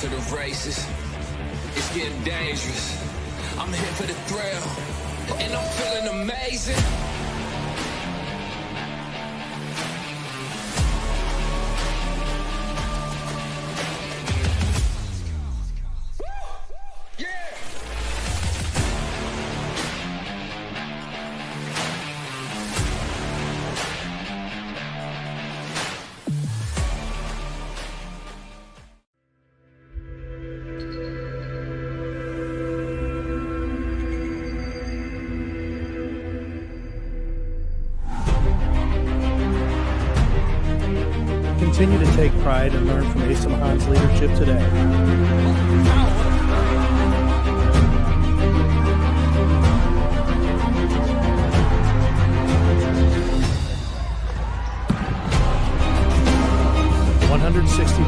to the races. It's getting dangerous. I'm here for the thrill, and I'm feeling amazing. Continue to take pride and learn from Asa Mahan's leadership today.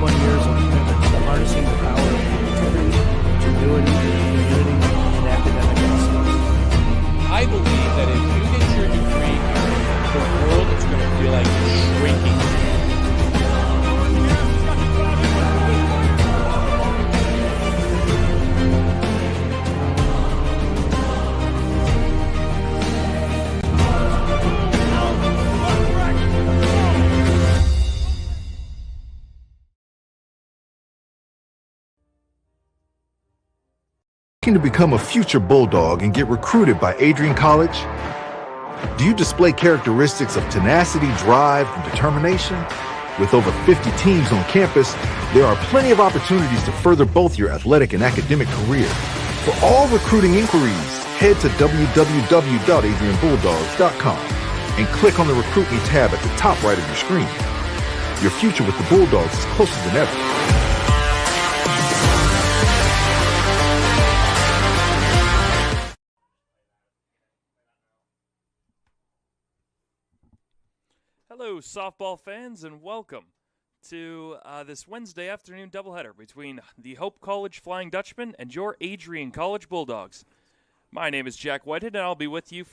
Years of commitment to harnessing the power of creativity, ingenuity, community, and academic excellence. I believe that if you get your degree here, the world is going to feel like it's shrinking. To become a future Bulldog and get recruited by Adrian College? Do you display characteristics of tenacity, drive, and determination? With over 50 teams on campus, there are plenty of opportunities to further both your athletic and academic career. For all recruiting inquiries, head to www.adrianbulldogs.com and click on the Recruit Me tab at the top right of your screen. Your future with the Bulldogs is closer than ever. Hello, softball fans, and welcome to this Wednesday afternoon doubleheader between the Hope College Flying Dutchmen and your Adrian College Bulldogs. My name is Jack Whitehead, and I'll be with you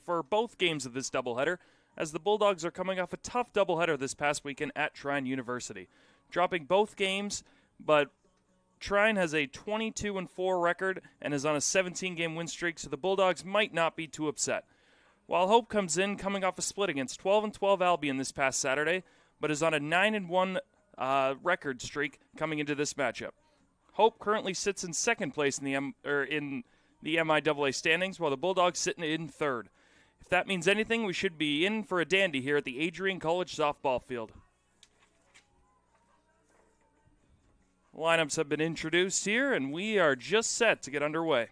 for both games of this doubleheader, as the Bulldogs are coming off a tough doubleheader this past weekend at Trine University, dropping both games, but Trine has a 22-4 record and is on a 17-game win streak, so the Bulldogs might not be too upset. While Hope comes in coming off a split against 12-12 Albion this past Saturday, but is on a 9-1 record streak coming into this matchup. Hope currently sits in second place in the MIAA standings, while the Bulldogs sitting in third. If that means anything, we should be in for a dandy here at the Adrian College softball field. Lineups have been introduced here, and we are just set to get underway.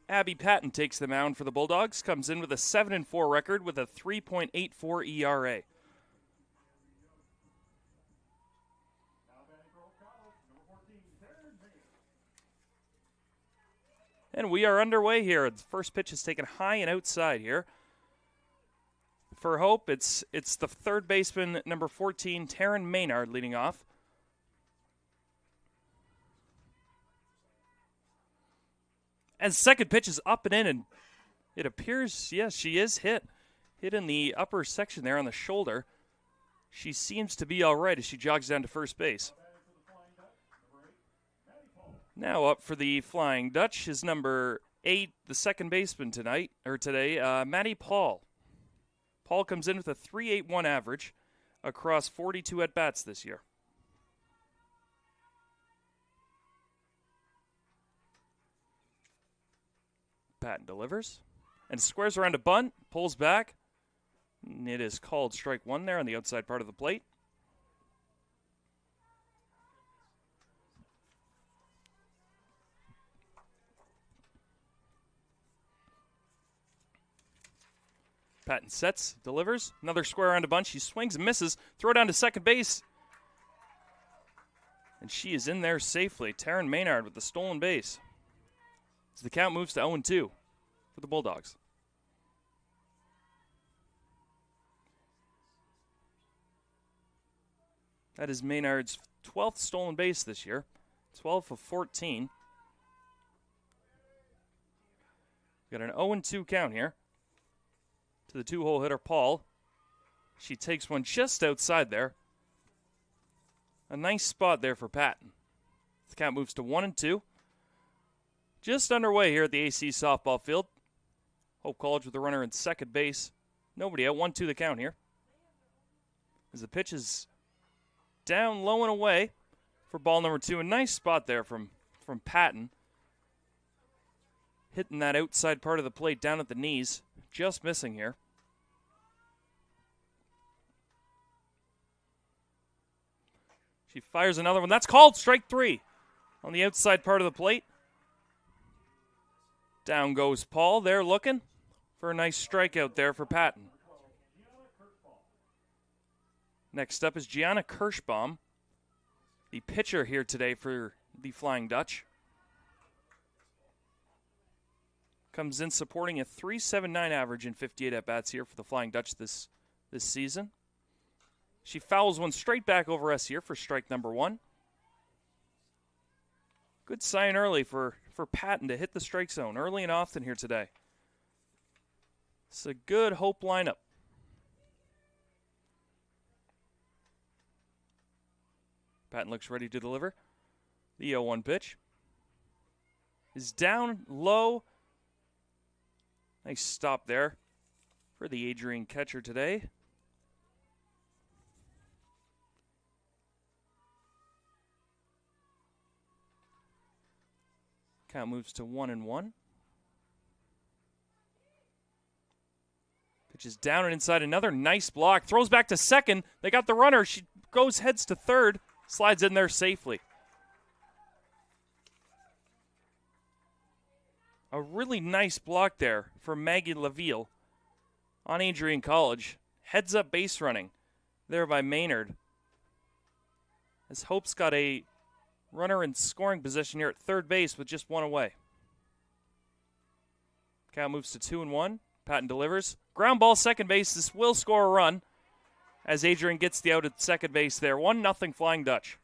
Abby Patton takes the mound for the Bulldogs, comes in with a 7-4 record with a 3.84 ERA. And we are underway here. The first pitch is taken high and outside here. For Hope, it's the third baseman, number 14, Taryn Maynard, leading off. As second pitch is up and in, and it appears, yes, she is hit. Hit in the upper section there on the shoulder. She seems to be all right as she jogs down to first base. Now up for the Flying Dutch is number 8, the second baseman today, Maddie Paul. Paul comes in with a 3.81 average across 42 at-bats this year. Patton delivers and squares around a bunt, pulls back. It is called strike one there on the outside part of the plate. Patton sets, delivers, another square around a bunt. She swings and misses, throw down to second base. And she is in there safely. Taryn Maynard with the stolen base. As the count moves to 0-2 for the Bulldogs. That is Maynard's 12th stolen base this year, 12 of 14. Got an 0-2 count here to the two-hole hitter, Paul. She takes one just outside there. A nice spot there for Patton. The count moves to 1-2. Just underway here at the AC softball field. Hope College with the runner in second base. Nobody out, 1-2 the count here. As the pitch is down low and away for ball number 2. A nice spot there from Patton. Hitting that outside part of the plate down at the knees. Just missing here. She fires another one. That's called strike 3 on the outside part of the plate. Down goes Paul. They're looking for a nice strikeout there for Patton. Next up is Gianna Kirschbaum, the pitcher here today for the Flying Dutch. Comes in supporting a .379 average in 58 at-bats here for the Flying Dutch this season. She fouls one straight back over us here for strike number 1. Good sign early for Patton to hit the strike zone early and often here today. It's a good Hope lineup. Patton looks ready to deliver. The 0-1 pitch is down low. Nice stop there for the Adrian catcher today. Count moves to 1-1. Pitch is down and inside. Another nice block. Throws back to second. They got the runner. She goes heads to third. Slides in there safely. A really nice block there from Maggie Laville on Adrian College. Heads up base running there by Maynard. As Hope's got a runner in scoring position here at third base with just one away. Count moves to 2-1. Patton delivers. Ground ball second base. This will score a run as Adrian gets the out at second base there. 1-0 Flying Dutch.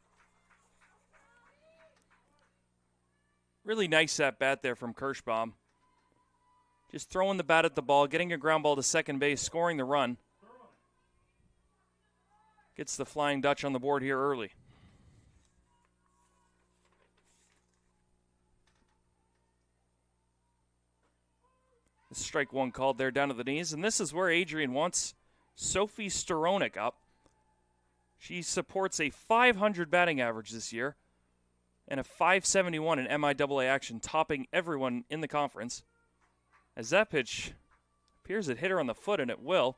Really nice at-bat there from Kirschbaum. Just throwing the bat at the ball, getting a ground ball to second base, scoring the run. Gets the Flying Dutch on the board here early. Strike 1 called there down to the knees, and this is where Adrian wants Sophie Storonik up. She supports a .500 batting average this year and a .571 in MIAA action, topping everyone in the conference. As that pitch appears it hit her on the foot, and it will.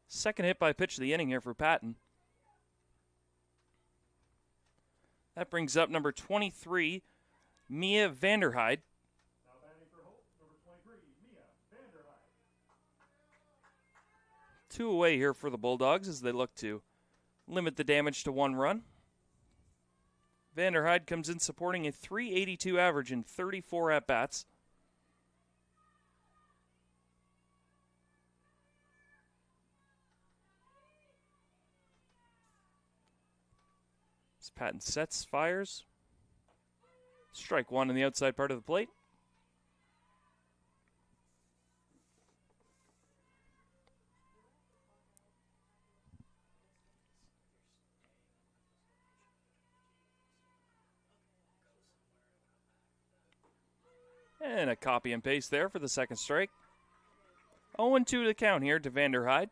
Second hit by pitch of the inning here for Patton. That brings up number 23, Mia Vanderheide. Two away here for the Bulldogs as they look to limit the damage to 1 run. Vanderheide comes in supporting a .382 average in 34 at-bats. As Patton sets, fires. Strike 1 on the outside part of the plate. And a copy and paste there for the second strike. 0-2 to the count here to Vanderheide.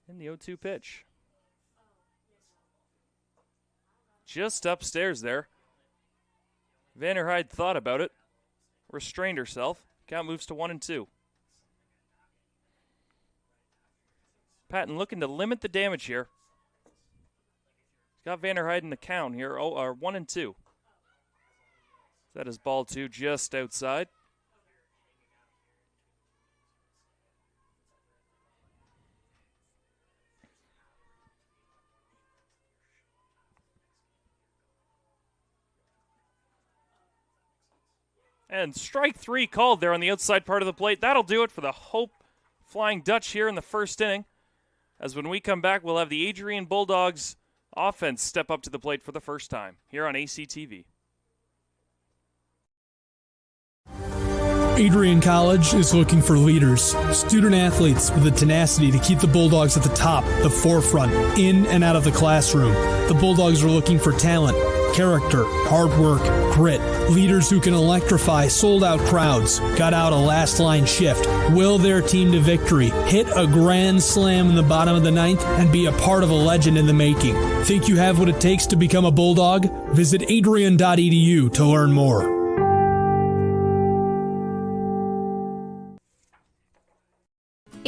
And the 0-2 pitch. Just upstairs there. Vanderheide thought about it. Restrained herself. Count moves to 1-2. Patton looking to limit the damage here. Got Vanderheide in the count here, 1-2. That is ball 2 just outside. And strike 3 called there on the outside part of the plate. That'll do it for the Hope Flying Dutch here in the first inning. As when we come back, we'll have the Adrian Bulldogs offense step up to the plate for the first time here on ACTV. Adrian College is looking for leaders, student athletes with the tenacity to keep the Bulldogs at the top, the forefront, in and out of the classroom. The Bulldogs are looking for talent, character, hard work, grit, leaders who can electrify sold-out crowds, gut out a last-line shift, will their team to victory, hit a grand slam in the bottom of the ninth, and be a part of a legend in the making. Think you have what it takes to become a Bulldog? Visit adrian.edu to learn more.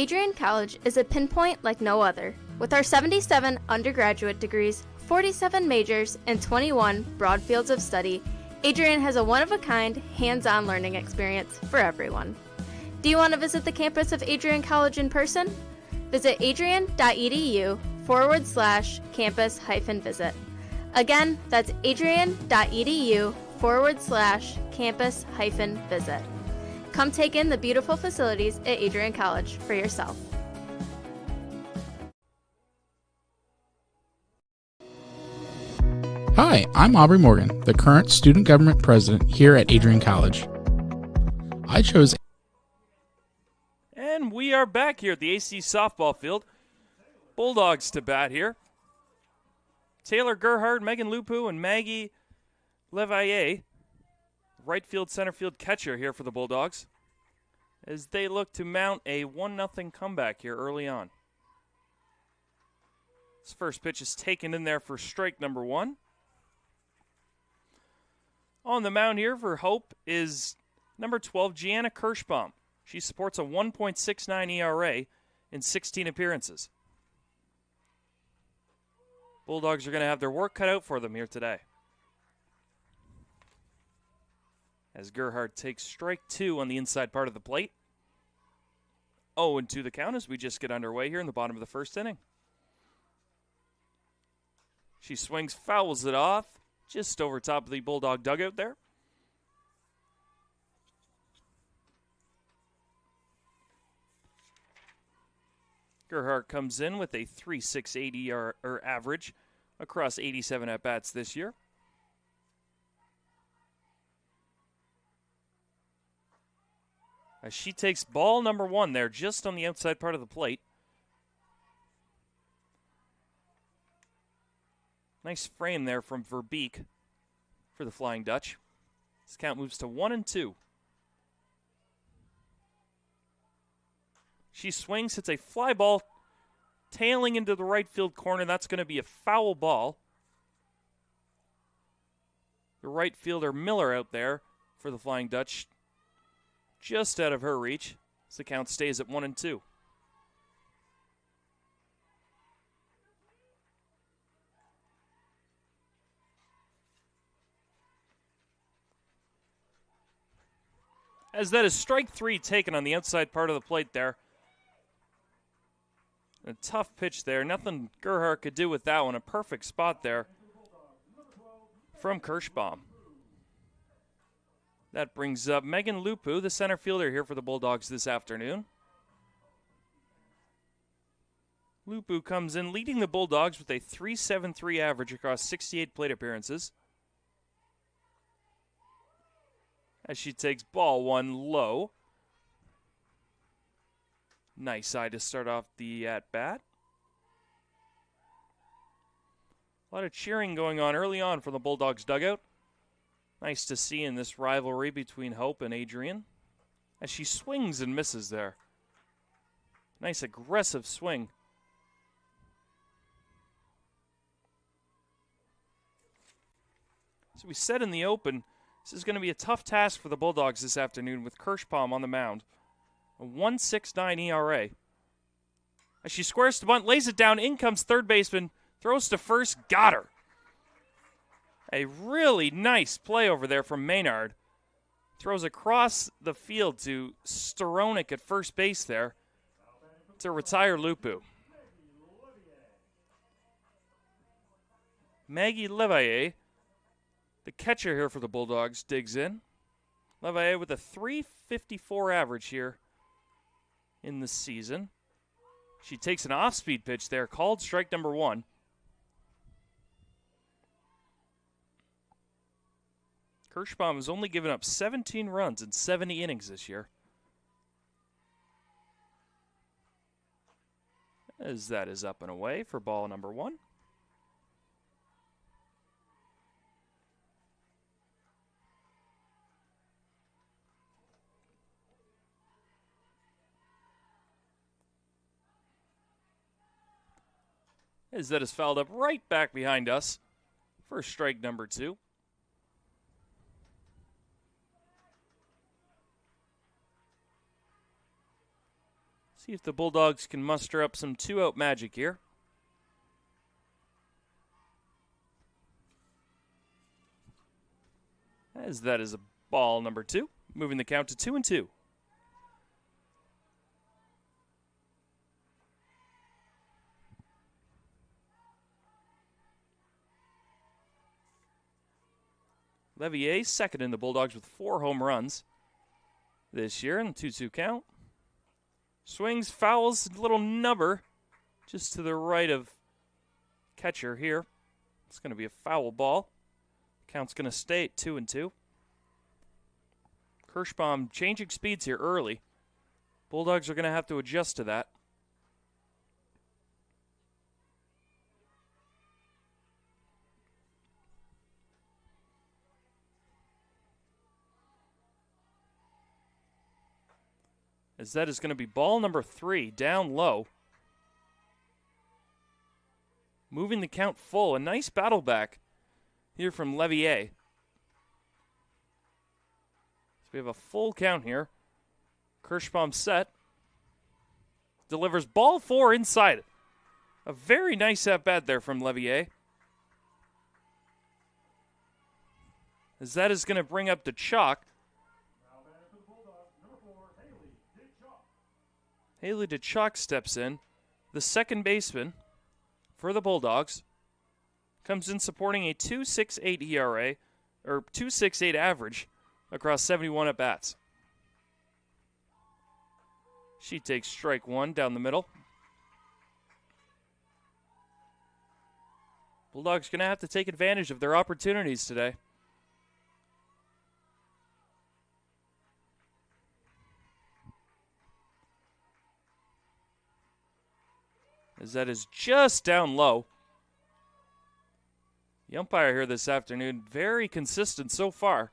Adrian College is a pinpoint like no other. With our 77 undergraduate degrees, 47 majors, and 21 broad fields of study, Adrian has a one-of-a-kind, hands-on learning experience for everyone. Do you want to visit the campus of Adrian College in person? Visit adrian.edu/campus-visit. Again, that's adrian.edu/campus-visit. Come take in the beautiful facilities at Adrian College for yourself. Hi, I'm Aubrey Morgan, the current student government president here at Adrian College. I chose. And we are back here at the AC softball field. Bulldogs to bat here. Taylor Gerhard, Megan Lupu, and Maggie Levaille, right field, center field catcher here for the Bulldogs, as they look to mount a 1-0 comeback here early on. This first pitch is taken in there for strike number 1. On the mound here for Hope is number 12, Gianna Kirschbaum. She supports a 1.69 ERA in 16 appearances. Bulldogs are going to have their work cut out for them here today. As Gerhardt takes strike 2 on the inside part of the plate. 0-2 the count as we just get underway here in the bottom of the first inning. She swings, fouls it off, just over top of the Bulldog dugout there. Gerhardt comes in with a 3.680 average across 87 at-bats this year. As she takes ball number 1 there, just on the outside part of the plate. Nice frame there from Verbeek for the Flying Dutch. This count moves to 1-2. She swings, hits a fly ball tailing into the right field corner. That's going to be a foul ball. The right fielder Miller out there for the Flying Dutch, just out of her reach. So the count stays at 1-2. As that is strike 3 taken on the outside part of the plate there. A tough pitch there. Nothing Gerhardt could do with that one. A perfect spot there from Kirschbaum. That brings up Megan Lupu, the center fielder here for the Bulldogs this afternoon. Lupu comes in leading the Bulldogs with a 3.73 average across 68 plate appearances. As she takes ball 1 low. Nice eye to start off the at-bat. A lot of cheering going on early on from the Bulldogs dugout. Nice to see in this rivalry between Hope and Adrian. As she swings and misses there. Nice aggressive swing. So we said in the open, this is going to be a tough task for the Bulldogs this afternoon with Kirschbaum on the mound. A 1.69 ERA. As she squares to bunt, lays it down, in comes third baseman, throws to first, got her. A really nice play over there from Maynard. Throws across the field to Storonik at first base there to retire Lupu. Maggie Levaille, the catcher here for the Bulldogs, digs in. Levaille with a 3.54 average here in the season. She takes an off-speed pitch there, called strike number 1. Kirschbaum has only given up 17 runs in 70 innings this year. As that is up and away for ball number 1. As that is fouled up right back behind us for strike number 2. See if the Bulldogs can muster up some 2-out magic here. as that is a ball number 2, moving the count to 2-2. Levier second in the Bulldogs with 4 home runs this year in the 2-2 count. Swings, fouls, little number just to the right of catcher here. It's going to be a foul ball. Count's going to stay at 2-2. Kirschbaum changing speeds here early. Bulldogs are going to have to adjust to that. As that is going to be ball number 3, down low. Moving the count full. A nice battle back here from Levier. So we have a full count here. Kirschbaum set. Delivers ball 4 inside. A very nice at-bat there from Levier. As that is going to bring up the chalk. Haley DeChalk steps in. The second baseman for the Bulldogs comes in supporting a 2.68 ERA, or 2.68 average across 71 at-bats. She takes strike 1 down the middle. Bulldogs going to have to take advantage of their opportunities today. As that is just down low. The umpire here this afternoon, very consistent so far.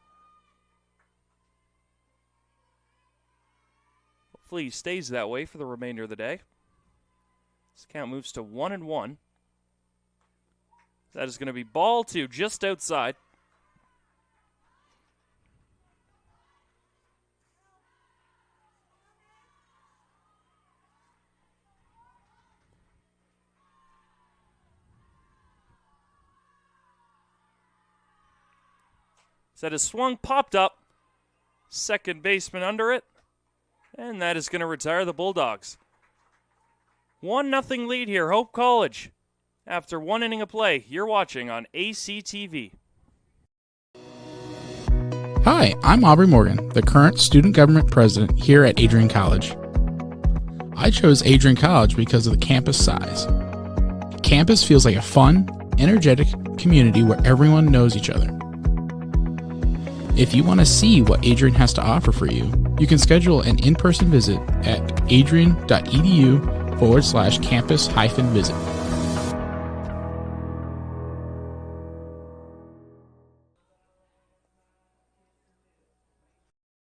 Hopefully he stays that way for the remainder of the day. This count moves to 1-1. That is going to be ball 2 just outside. That is swung, popped up. Second baseman under it. And that is going to retire the Bulldogs. 1-0 lead here, Hope College. After 1 inning of play, you're watching on ACTV. Hi, I'm Aubrey Morgan, the current student government president here at Adrian College. I chose Adrian College because of the campus size. Campus feels like a fun, energetic community where everyone knows each other. If you want to see what Adrian has to offer for you, you can schedule an in-person visit at adrian.edu/campus-visit.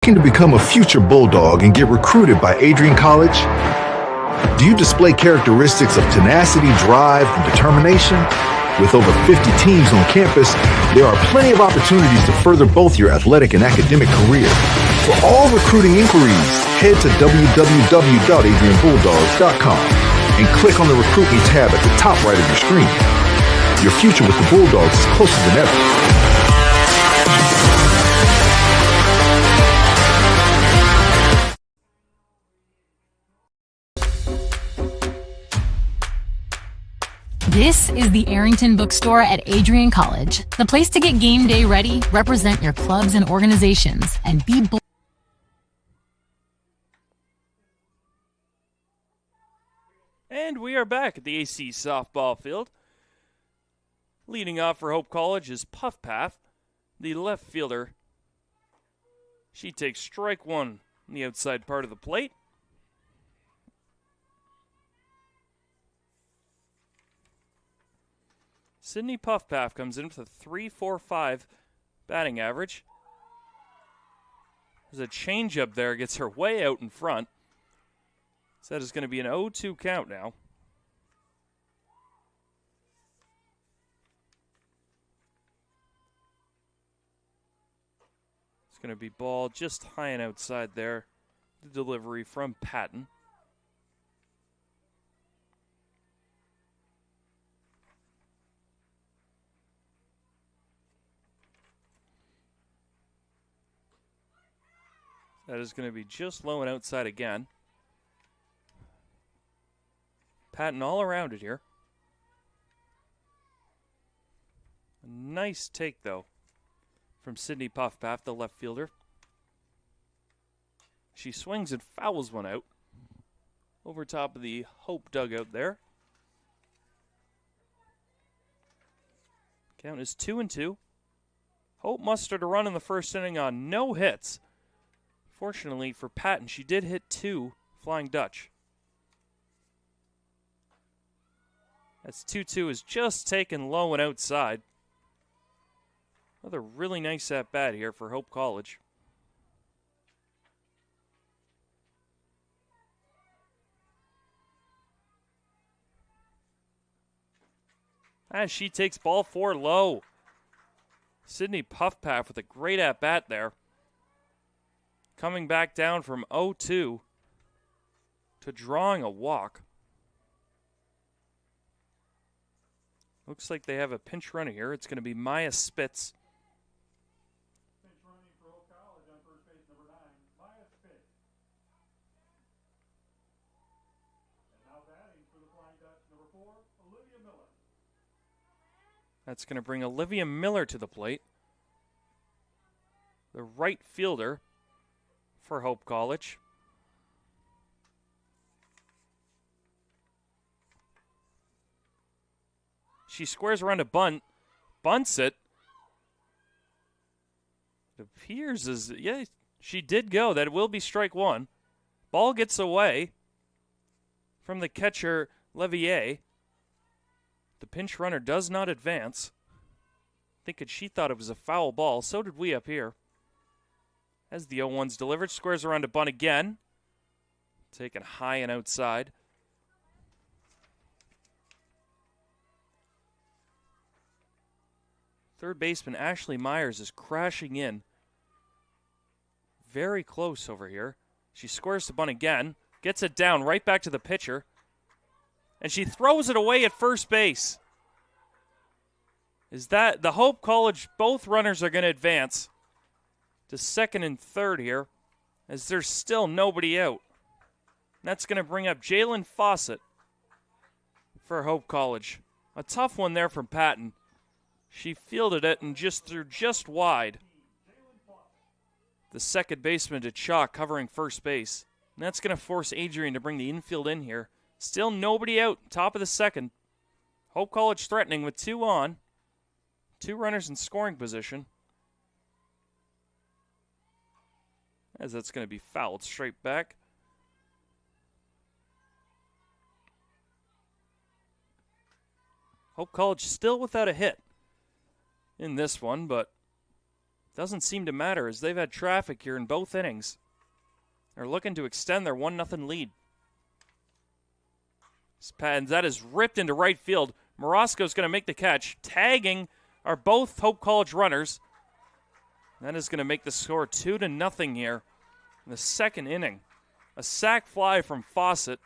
Looking to become a future Bulldog and get recruited by Adrian College? Do you display characteristics of tenacity, drive, and determination? With over 50 teams on campus, there are plenty of opportunities to further both your athletic and academic career. For all recruiting inquiries, head to www.adrianbulldogs.com and click on the Recruit Me tab at the top right of your screen. Your future with the Bulldogs is closer than ever. This is the Arrington Bookstore at Adrian College, the place to get game day ready, represent your clubs and organizations, and be bold. And we are back at the AC softball field. Leading off for Hope College is Puff Path, the left fielder. She takes strike 1 on the outside part of the plate. Sydney Puffpath comes in with a .345 batting average. There's a changeup there, gets her way out in front. So that is going to be an 0-2 count now. It's going to be ball just high and outside there. The delivery from Patton. That is going to be just low and outside again. Patton all around it here. A nice take, though, from Sydney Puffpath, the left fielder. She swings and fouls one out over top of the Hope dugout there. Count is 2-2. Hope mustered a run in the first inning on no hits. Fortunately for Patton, she did hit 2 Flying Dutch. That's 2-2 is just taken low and outside. Another really nice at-bat here for Hope College. As she takes ball 4 low. Sydney Puffpath with a great at-bat there. Coming back down from 0-2 to drawing a walk. Looks like they have a pinch runner here. It's going to be Maya Spitz. Pinch running for Hope College on first base, number 9, Maya Spitz. And now batting for the Flying Dutch, number 4, Olivia Miller. That's going to bring Olivia Miller to the plate. The right fielder for Hope College. She squares around a bunt, bunts it. It appears as, yeah, she did go. That will be strike 1. Ball gets away from the catcher, Levier. The pinch runner does not advance. Thinking she thought it was a foul ball. So did we up here. As the 0-1's delivered, squares around a bunt again. Taken high and outside. Third baseman Ashley Myers is crashing in. Very close over here. She squares the bunt again. Gets it down right back to the pitcher. And she throws it away at first base. Is that the Hope College, both runners are going to advance to second and third here as there's still nobody out. And that's going to bring up Jalen Fawcett for Hope College. A tough one there from Patton. She fielded it and just threw just wide. The second baseman to Chalk covering first base. And that's going to force Adrian to bring the infield in here. Still nobody out, top of the second. Hope College threatening with 2 on. 2 runners in scoring position. As that's going to be fouled straight back. Hope College still without a hit in this one, but doesn't seem to matter as they've had traffic here in both innings. They're looking to extend their 1-0 lead. And that is ripped into right field. Morosco's going to make the catch. Tagging are both Hope College runners. That is going to make the score 2-0 here in the second inning. A sac fly from Fawcett.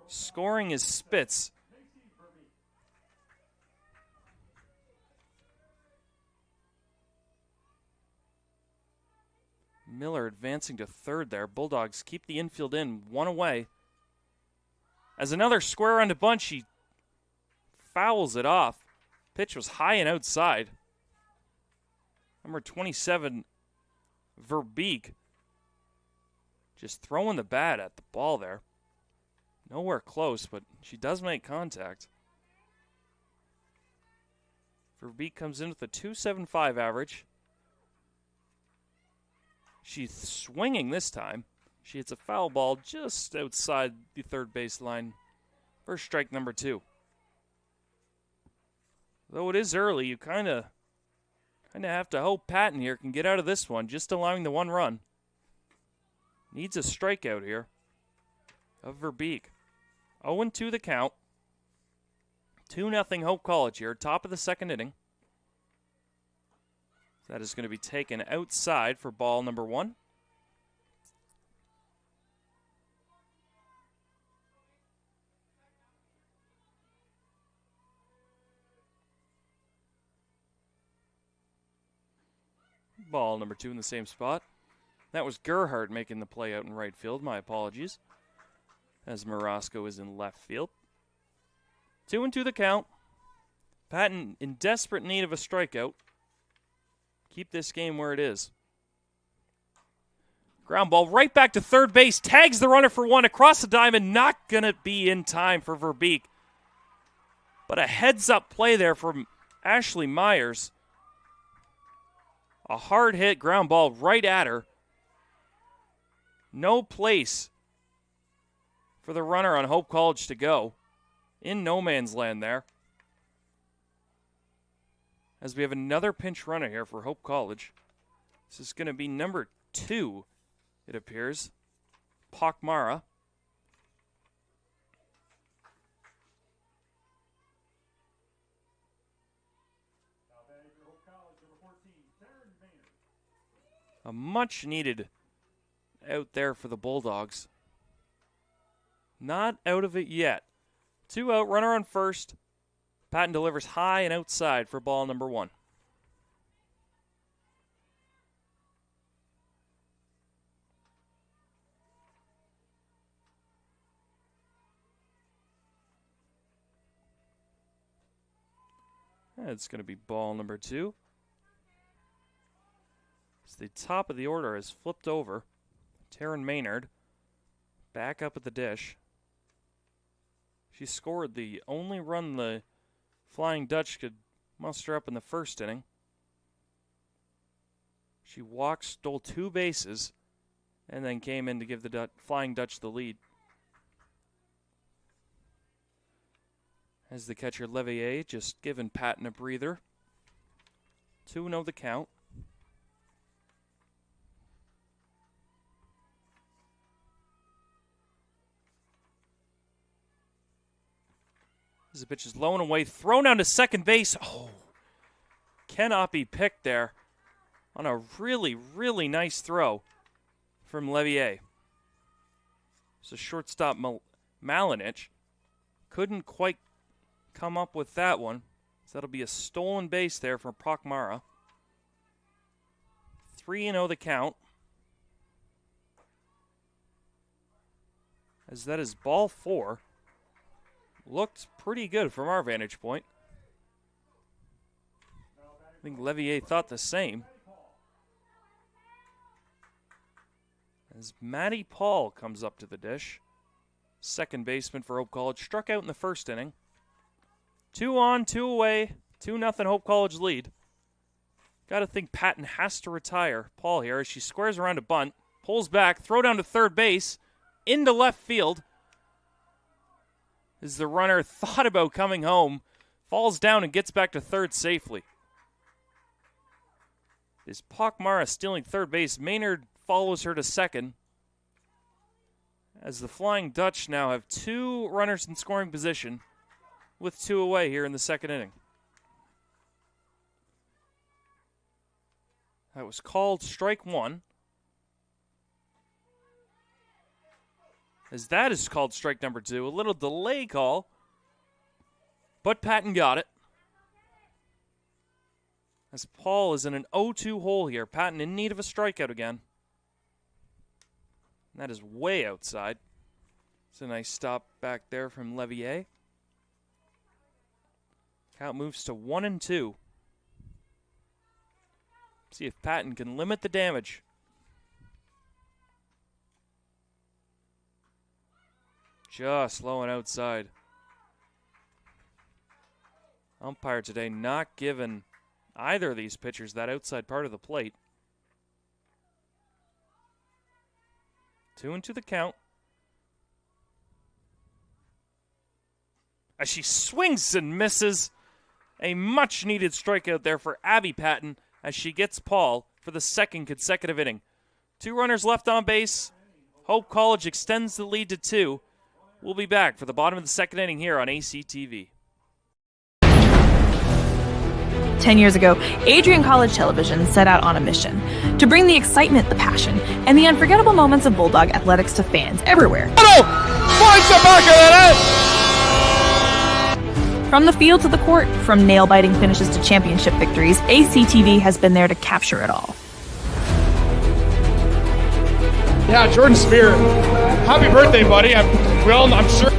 Scoring is Spitz. Miller advancing to third there. Bulldogs keep the infield in, 1 away. As another square on to bunt, she fouls it off. Pitch was high and outside. Number 27, Verbeek, just throwing the bat at the ball there. Nowhere close, but she does make contact. Verbeek comes in with a .275 average. She's swinging this time. She hits a foul ball just outside the third base line. First strike number 2. Though it is early, you kind of have to hope Patton here can get out of this one, just allowing the 1 run. Needs a strikeout here of Verbeek. 0-2 the count. 2-0 Hope College here, top of the second inning. That is going to be taken outside for ball number 1. Ball number 2 in the same spot. That was Gerhardt making the play out in right field. My apologies. As Morosco is in left field. 2-2 the count. Patton in desperate need of a strikeout. Keep this game where it is. Ground ball right back to third base. Tags the runner for 1 across the diamond. Not going to be in time for Verbeek. But a heads-up play there from Ashley Myers. A hard hit ground ball right at her. No place for the runner on Hope College to go. In no man's land there. As we have another pinch runner here for Hope College. This is going to be number 2, it appears. Pakmara. A much needed out there for the Bulldogs. Not out of it yet. 2 out, runner on first. Patton delivers high and outside for ball number 1. It's going to be ball number 2. As the top of the order has flipped over. Taryn Maynard back up at the dish. She scored the only run the Flying Dutch could muster up in the first inning. She walked, stole 2 bases, and then came in to give the Flying Dutch the lead. As the catcher Levier just giving Patton a breather. 2-0 the count. As the pitch is low and away, thrown down to second base. Oh, cannot be picked there on a really, really nice throw from Levier. So shortstop Malinich couldn't quite come up with that one. So that'll be a stolen base there for Pakmara. 3-0 the count. As that is ball 4. Looked pretty good from our vantage point. I think Levier thought the same. As Maddie Paul comes up to the dish. Second baseman for Hope College. Struck out in the first inning. 2 on, 2 away. 2-0 Hope College lead. Got to think Patton has to retire Paul here as she squares around a bunt. Pulls back. Throw down to third base. Into left field. As the runner thought about coming home, falls down and gets back to third safely. Is Pakmara stealing third base? Maynard follows her to second. As the Flying Dutch now have 2 runners in scoring position with 2 away here in the second inning. That was called strike 1. As that is called strike number 2. A little delay call. But Patton got it. As Paul is in an 0-2 hole here. Patton in need of a strikeout again. And that is way outside. It's a nice stop back there from Levier. Count moves to 1-2. See if Patton can limit the damage. Just low and outside. Umpire today not giving either of these pitchers that outside part of the plate. 2-2 the count. As she swings and misses. A much-needed strikeout there for Abby Patton as she gets Paul for the second consecutive inning. 2 runners left on base. Hope College extends the lead to 2. We'll be back for the bottom of the second inning here on ACTV. 10 years ago, Adrian College Television set out on a mission to bring the excitement, the passion, and the unforgettable moments of Bulldog athletics to fans everywhere. From the field to the court, from nail-biting finishes to championship victories, ACTV has been there to capture it all. Yeah, Jordan Spear. Happy birthday, buddy. I'm sure.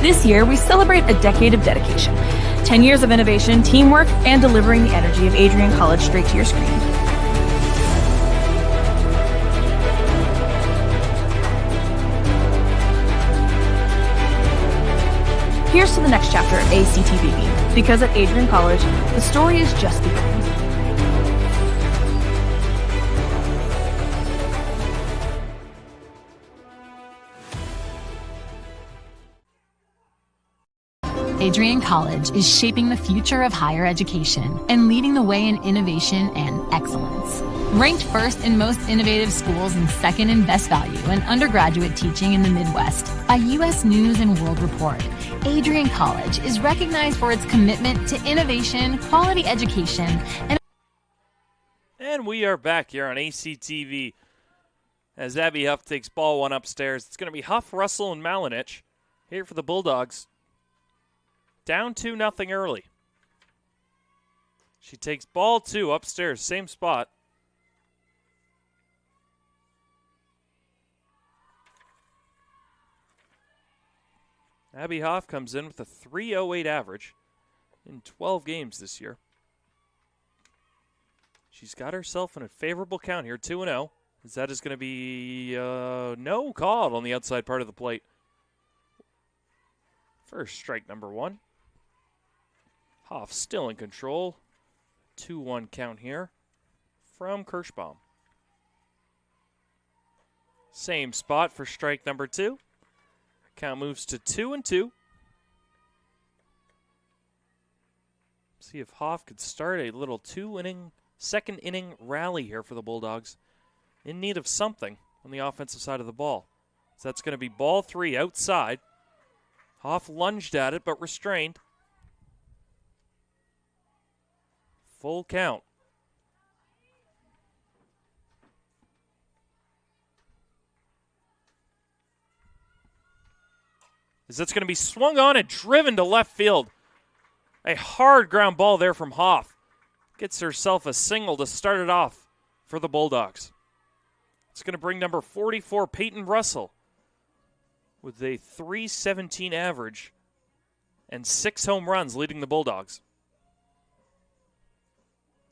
This year, we celebrate a decade of dedication. 10 years of innovation, teamwork, and delivering the energy of Adrian College straight to your screen. Here's to the next chapter of ACTV, because at Adrian College, the story is just beginning. Adrian College is shaping the future of higher education and leading the way in innovation and excellence. Ranked first in most innovative schools and second in best value in undergraduate teaching in the Midwest by U.S. News and World Report, Adrian College is recognized for its commitment to innovation, quality education, And we are back here on ACTV as Abby Huff takes ball one upstairs. It's going to be Huff, Russell, and Malinich here for the Bulldogs. Down 2-0 early. She takes ball 2 upstairs, same spot. Abby Hoff comes in with a 3.08 average in 12 games this year. She's got herself in a favorable count here, 2-0. As that is going to be no called on the outside part of the plate. First strike number 1. Hoff still in control. 2-1 count here from Kirschbaum. Same spot for strike number 2. Count moves to 2-2. See if Hoff could start a little second inning rally here for the Bulldogs. In need of something on the offensive side of the ball. So that's going to be ball 3 outside. Hoff lunged at it but restrained. Full count. As that's going to be swung on and driven to left field. A hard ground ball there from Hoff. Gets herself a single to start it off for the Bulldogs. It's going to bring number 44, Peyton Russell, with a .317 average and 6 home runs leading the Bulldogs.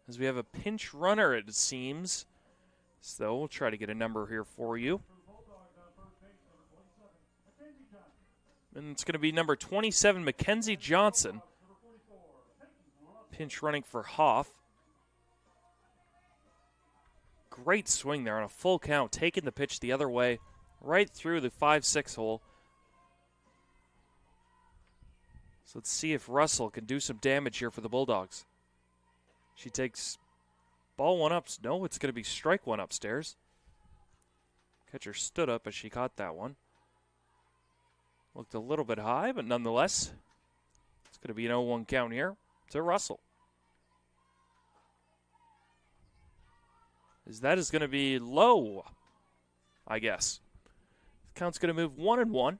As we have a pinch runner, it seems. So we'll try to get a number here for you. And it's going to be number 27, Mackenzie Johnson. Pinch running for Hoff. Great swing there on a full count, taking the pitch the other way, right through the 5-6 hole. So let's see if Russell can do some damage here for the Bulldogs. She takes ball 1 up. No, it's going to be strike 1 upstairs. Catcher stood up as she caught that one. Looked a little bit high, but nonetheless, it's going to be an 0-1 count here to Russell. That is going to be low, I guess. The count's going to move 1-1.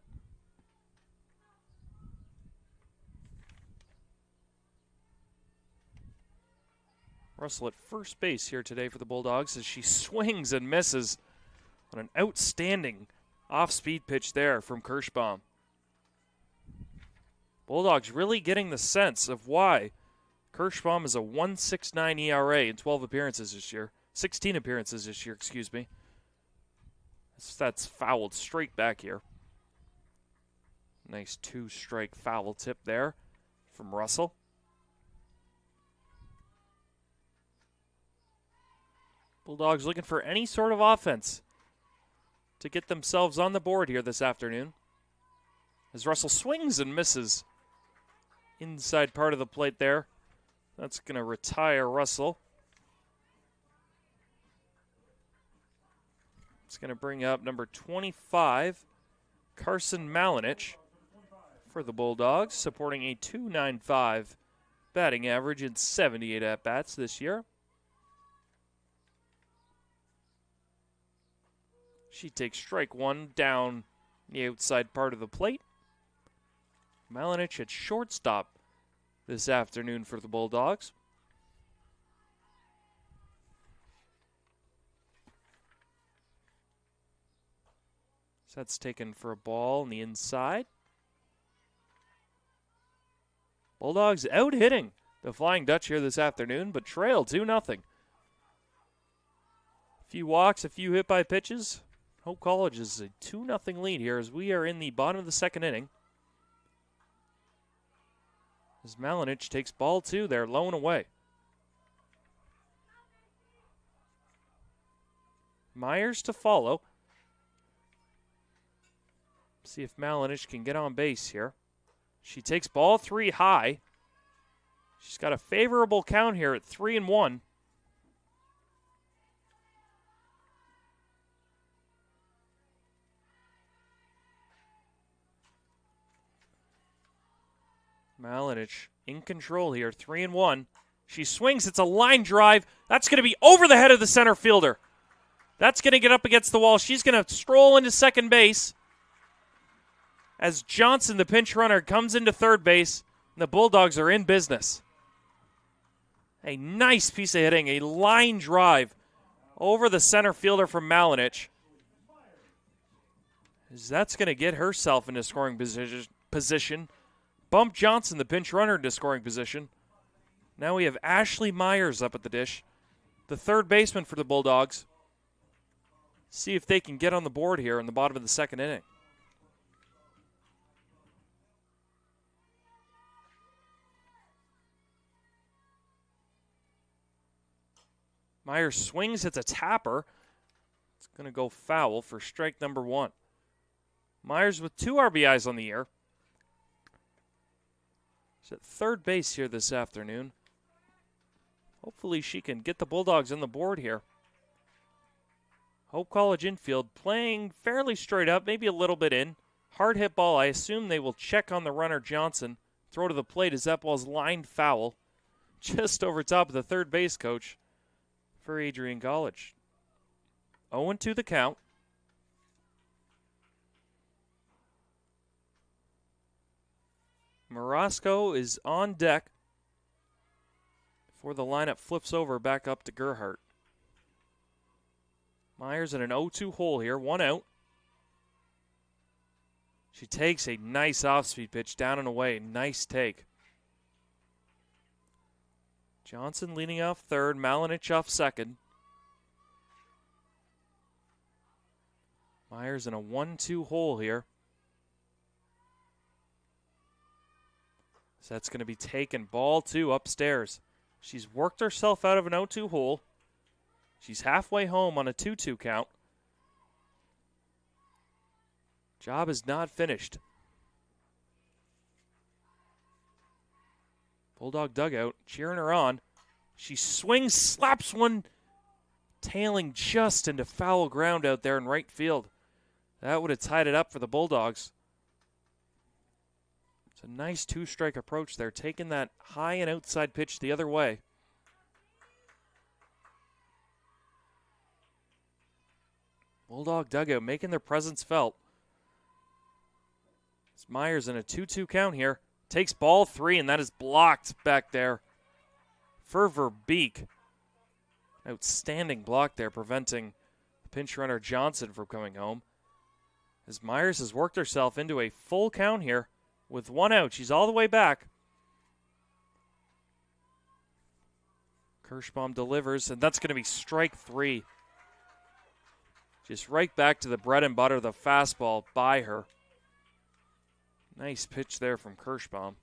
Russell at first base here today for the Bulldogs as she swings and misses on an outstanding off-speed pitch there from Kirschbaum. Bulldogs really getting the sense of why Kirschbaum is a 1.69 ERA in 12 appearances this year. 16 appearances this year, excuse me. That's fouled straight back here. Nice 2-strike foul tip there from Russell. Bulldogs looking for any sort of offense to get themselves on the board here this afternoon. As Russell swings and misses inside part of the plate there. That's going to retire Russell. It's going to bring up number 25, Carson Malinich, for the Bulldogs, supporting a .295 batting average in 78 at-bats this year. She takes strike 1 down the outside part of the plate. Malinich at shortstop this afternoon for the Bulldogs. That's taken for a ball on the inside. Bulldogs out-hitting the Flying Dutch here this afternoon, but trail 2-0. A few walks, a few hit-by pitches. Hope College is a 2-0 lead here as we are in the bottom of the second inning. As Malinich takes ball 2 there, low and away. Myers to follow. See if Malinich can get on base here. She takes ball 3 high. She's got a favorable count here at 3-1. Malinich in control here, 3-1. She swings, it's a line drive. That's going to be over the head of the center fielder. That's going to get up against the wall. She's going to stroll into second base as Johnson, the pinch runner, comes into third base, and the Bulldogs are in business. A nice piece of hitting, a line drive over the center fielder from Malinich. That's going to get herself into scoring position. Bump Johnson, the pinch runner, into scoring position. Now we have Ashley Myers up at the dish, the third baseman for the Bulldogs. See if they can get on the board here in the bottom of the second inning. Myers swings, it's a tapper. It's going to go foul for strike number 1. Myers with 2 RBIs on the year. She's at third base here this afternoon. Hopefully she can get the Bulldogs on the board here. Hope College infield playing fairly straight up, maybe a little bit in. Hard hit ball. I assume they will check on the runner Johnson. Throw to the plate as that ball's lined foul. Just over top of the third base coach for Adrian College. 0-2 the count. Morosco is on deck before the lineup flips over back up to Gerhardt. Myers in an 0-2 hole here, 1 out. She takes a nice off-speed pitch down and away. Nice take. Johnson leading off third, Malinich off second. Myers in a 1-2 hole here. So that's going to be taken. Ball 2 upstairs. She's worked herself out of an 0-2 hole. She's halfway home on a 2-2 count. Job is not finished. Bulldog dugout cheering her on. She swings, slaps one, tailing just into foul ground out there in right field. That would have tied it up for the Bulldogs. It's a nice 2-strike approach there, taking that high and outside pitch the other way. Bulldog dugout making their presence felt. It's Myers in a 2-2 count here. Takes ball 3, and that is blocked back there for Verbeek. Outstanding block there, preventing the pinch runner Johnson from coming home. As Myers has worked herself into a full count here with 1 out. She's all the way back. Kirschbaum delivers, and that's going to be strike 3. Just right back to the bread and butter, the fastball by her. Nice pitch there from Kirschbaum.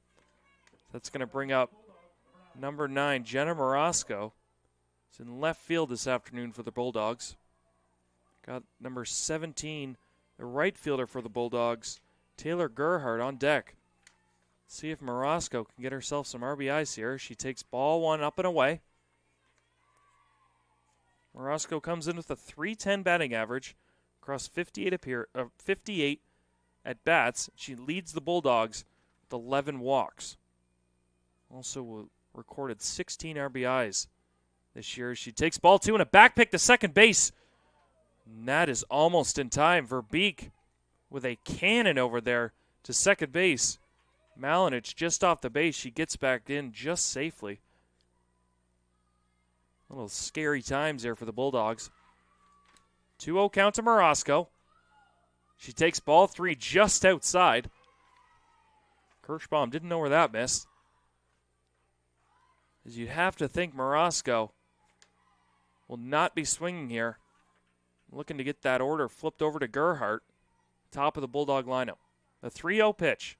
That's going to bring up number 9, Jenna Morosco. It's in left field this afternoon for the Bulldogs. Got number 17, the right fielder for the Bulldogs, Taylor Gerhardt, on deck. See if Morosco can get herself some RBIs here. She takes ball 1 up and away. Morosco comes in with a .310 batting average across 58 at bats. She leads the Bulldogs with 11 walks. Also recorded 16 RBIs this year. She takes ball 2 and a back pick to second base. And that is almost in time. Verbeek with a cannon over there to second base. Malinich just off the base. She gets back in just safely. A little scary times there for the Bulldogs. 2-0 count to Morosco. She takes ball 3 just outside. Kirschbaum didn't know where that missed. As you'd have to think Morosco will not be swinging here. Looking to get that order flipped over to Gerhardt, top of the Bulldog lineup. The 3-0 pitch.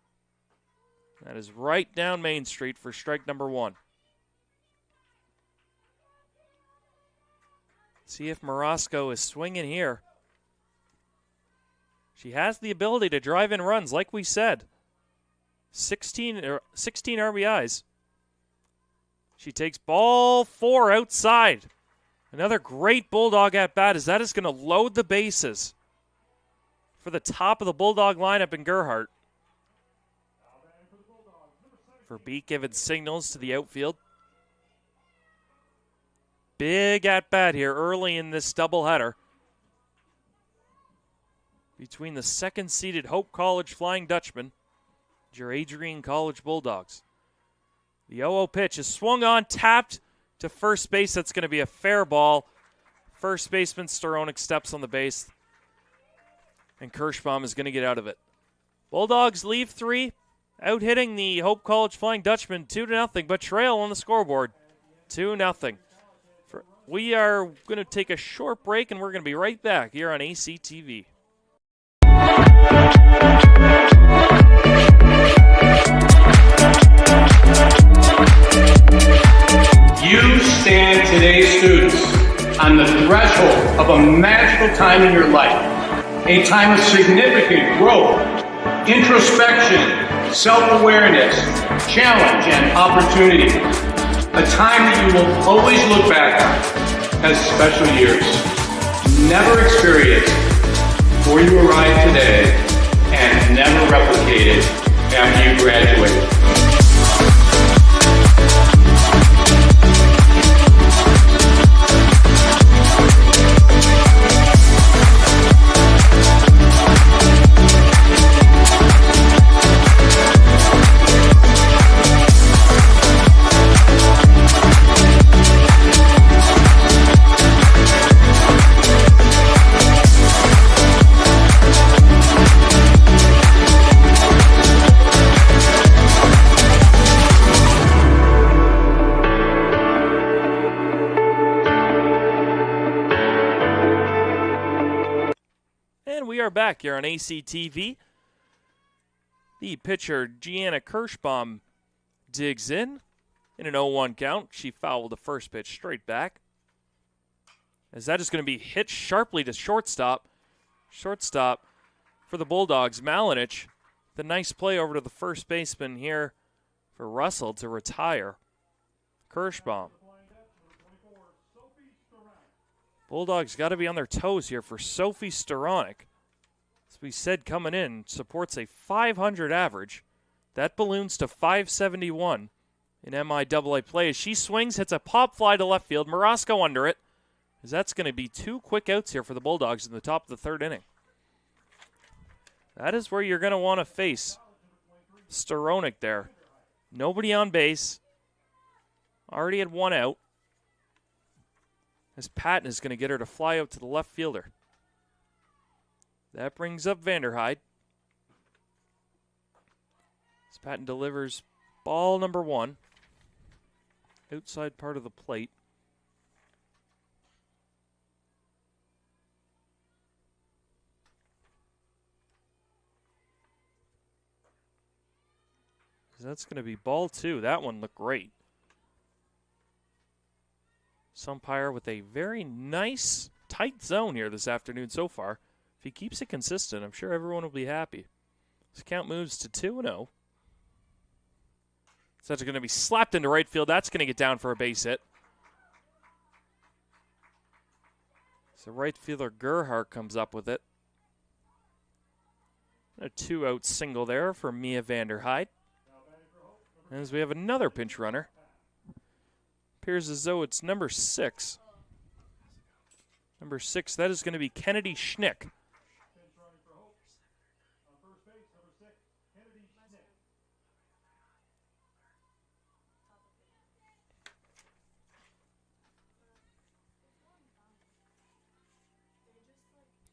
That is right down Main Street for strike number 1. See if Morosco is swinging here. She has the ability to drive in runs, like we said. 16 RBIs. She takes ball 4 outside. Another great Bulldog at bat, as that is going to load the bases for the top of the Bulldog lineup in Gerhardt. Verbeek giving signals to the outfield. Big at bat here early in this doubleheader between the second-seeded Hope College Flying Dutchman and your Adrian College Bulldogs. The 0-0 pitch is swung on, tapped to first base. That's going to be a fair ball. First baseman Storonik steps on the base, and Kirschbaum is going to get out of it. Bulldogs leave 3, out hitting the Hope College Flying Dutchman 2-0, but trail on the scoreboard 2-0. We are going to take a short break, and we're going to be right back here on ACTV. You stand today, students, on the threshold of a magical time in your life, a time of significant growth, introspection, self-awareness, challenge, and opportunity. A time that you will always look back on as special years, never experienced before you arrive today, and never replicated after you graduate. Back here on ACTV. The pitcher, Gianna Kirschbaum, digs in an 0-1 count. She fouled the first pitch straight back. As that is going to be hit sharply to shortstop. Shortstop for the Bulldogs, Malinich. The nice play over to the first baseman here for Russell to retire. Kirschbaum. Bulldogs got to be on their toes here for Sophie Storonik. As we said, coming in, supports a 500 average. That balloons to 571 in MIAA play. As she swings, hits a pop fly to left field. Morosco under it. As that's going to be 2 quick outs here for the Bulldogs in the top of the 3rd inning. That is where you're going to want to face Storonik there. Nobody on base. Already had 1 out. As Patton is going to get her to fly out to the left fielder. That brings up Vanderhyde. As Patton delivers ball number 1. Outside part of the plate. That's going to be ball 2. That one looked great. Sumpire with a very nice, tight zone here this afternoon so far. If he keeps it consistent, I'm sure everyone will be happy. This count moves to 2-0. So that's going to be slapped into right field. That's going to get down for a base hit. So right fielder Gerhardt comes up with it. A 2-out single there for Mia Vanderhyde. As we have another pinch runner. Appears as though it's number 6. Number 6, that is going to be Kennedy Schnick.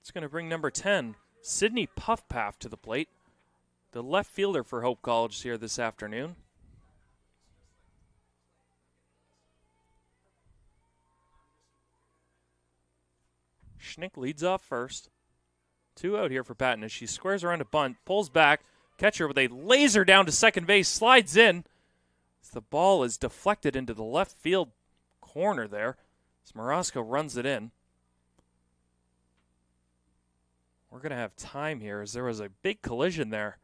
It's going to bring number 10, Sydney Puffpaff to the plate, the left fielder for Hope College here this afternoon. Schnick leads off first. 2 out here for Patton as she squares around a bunt, pulls back, catcher with a laser down to second base, slides in. As the ball is deflected into the left field corner there, as Morosco runs it in. We're going to have time here as there was a big collision there.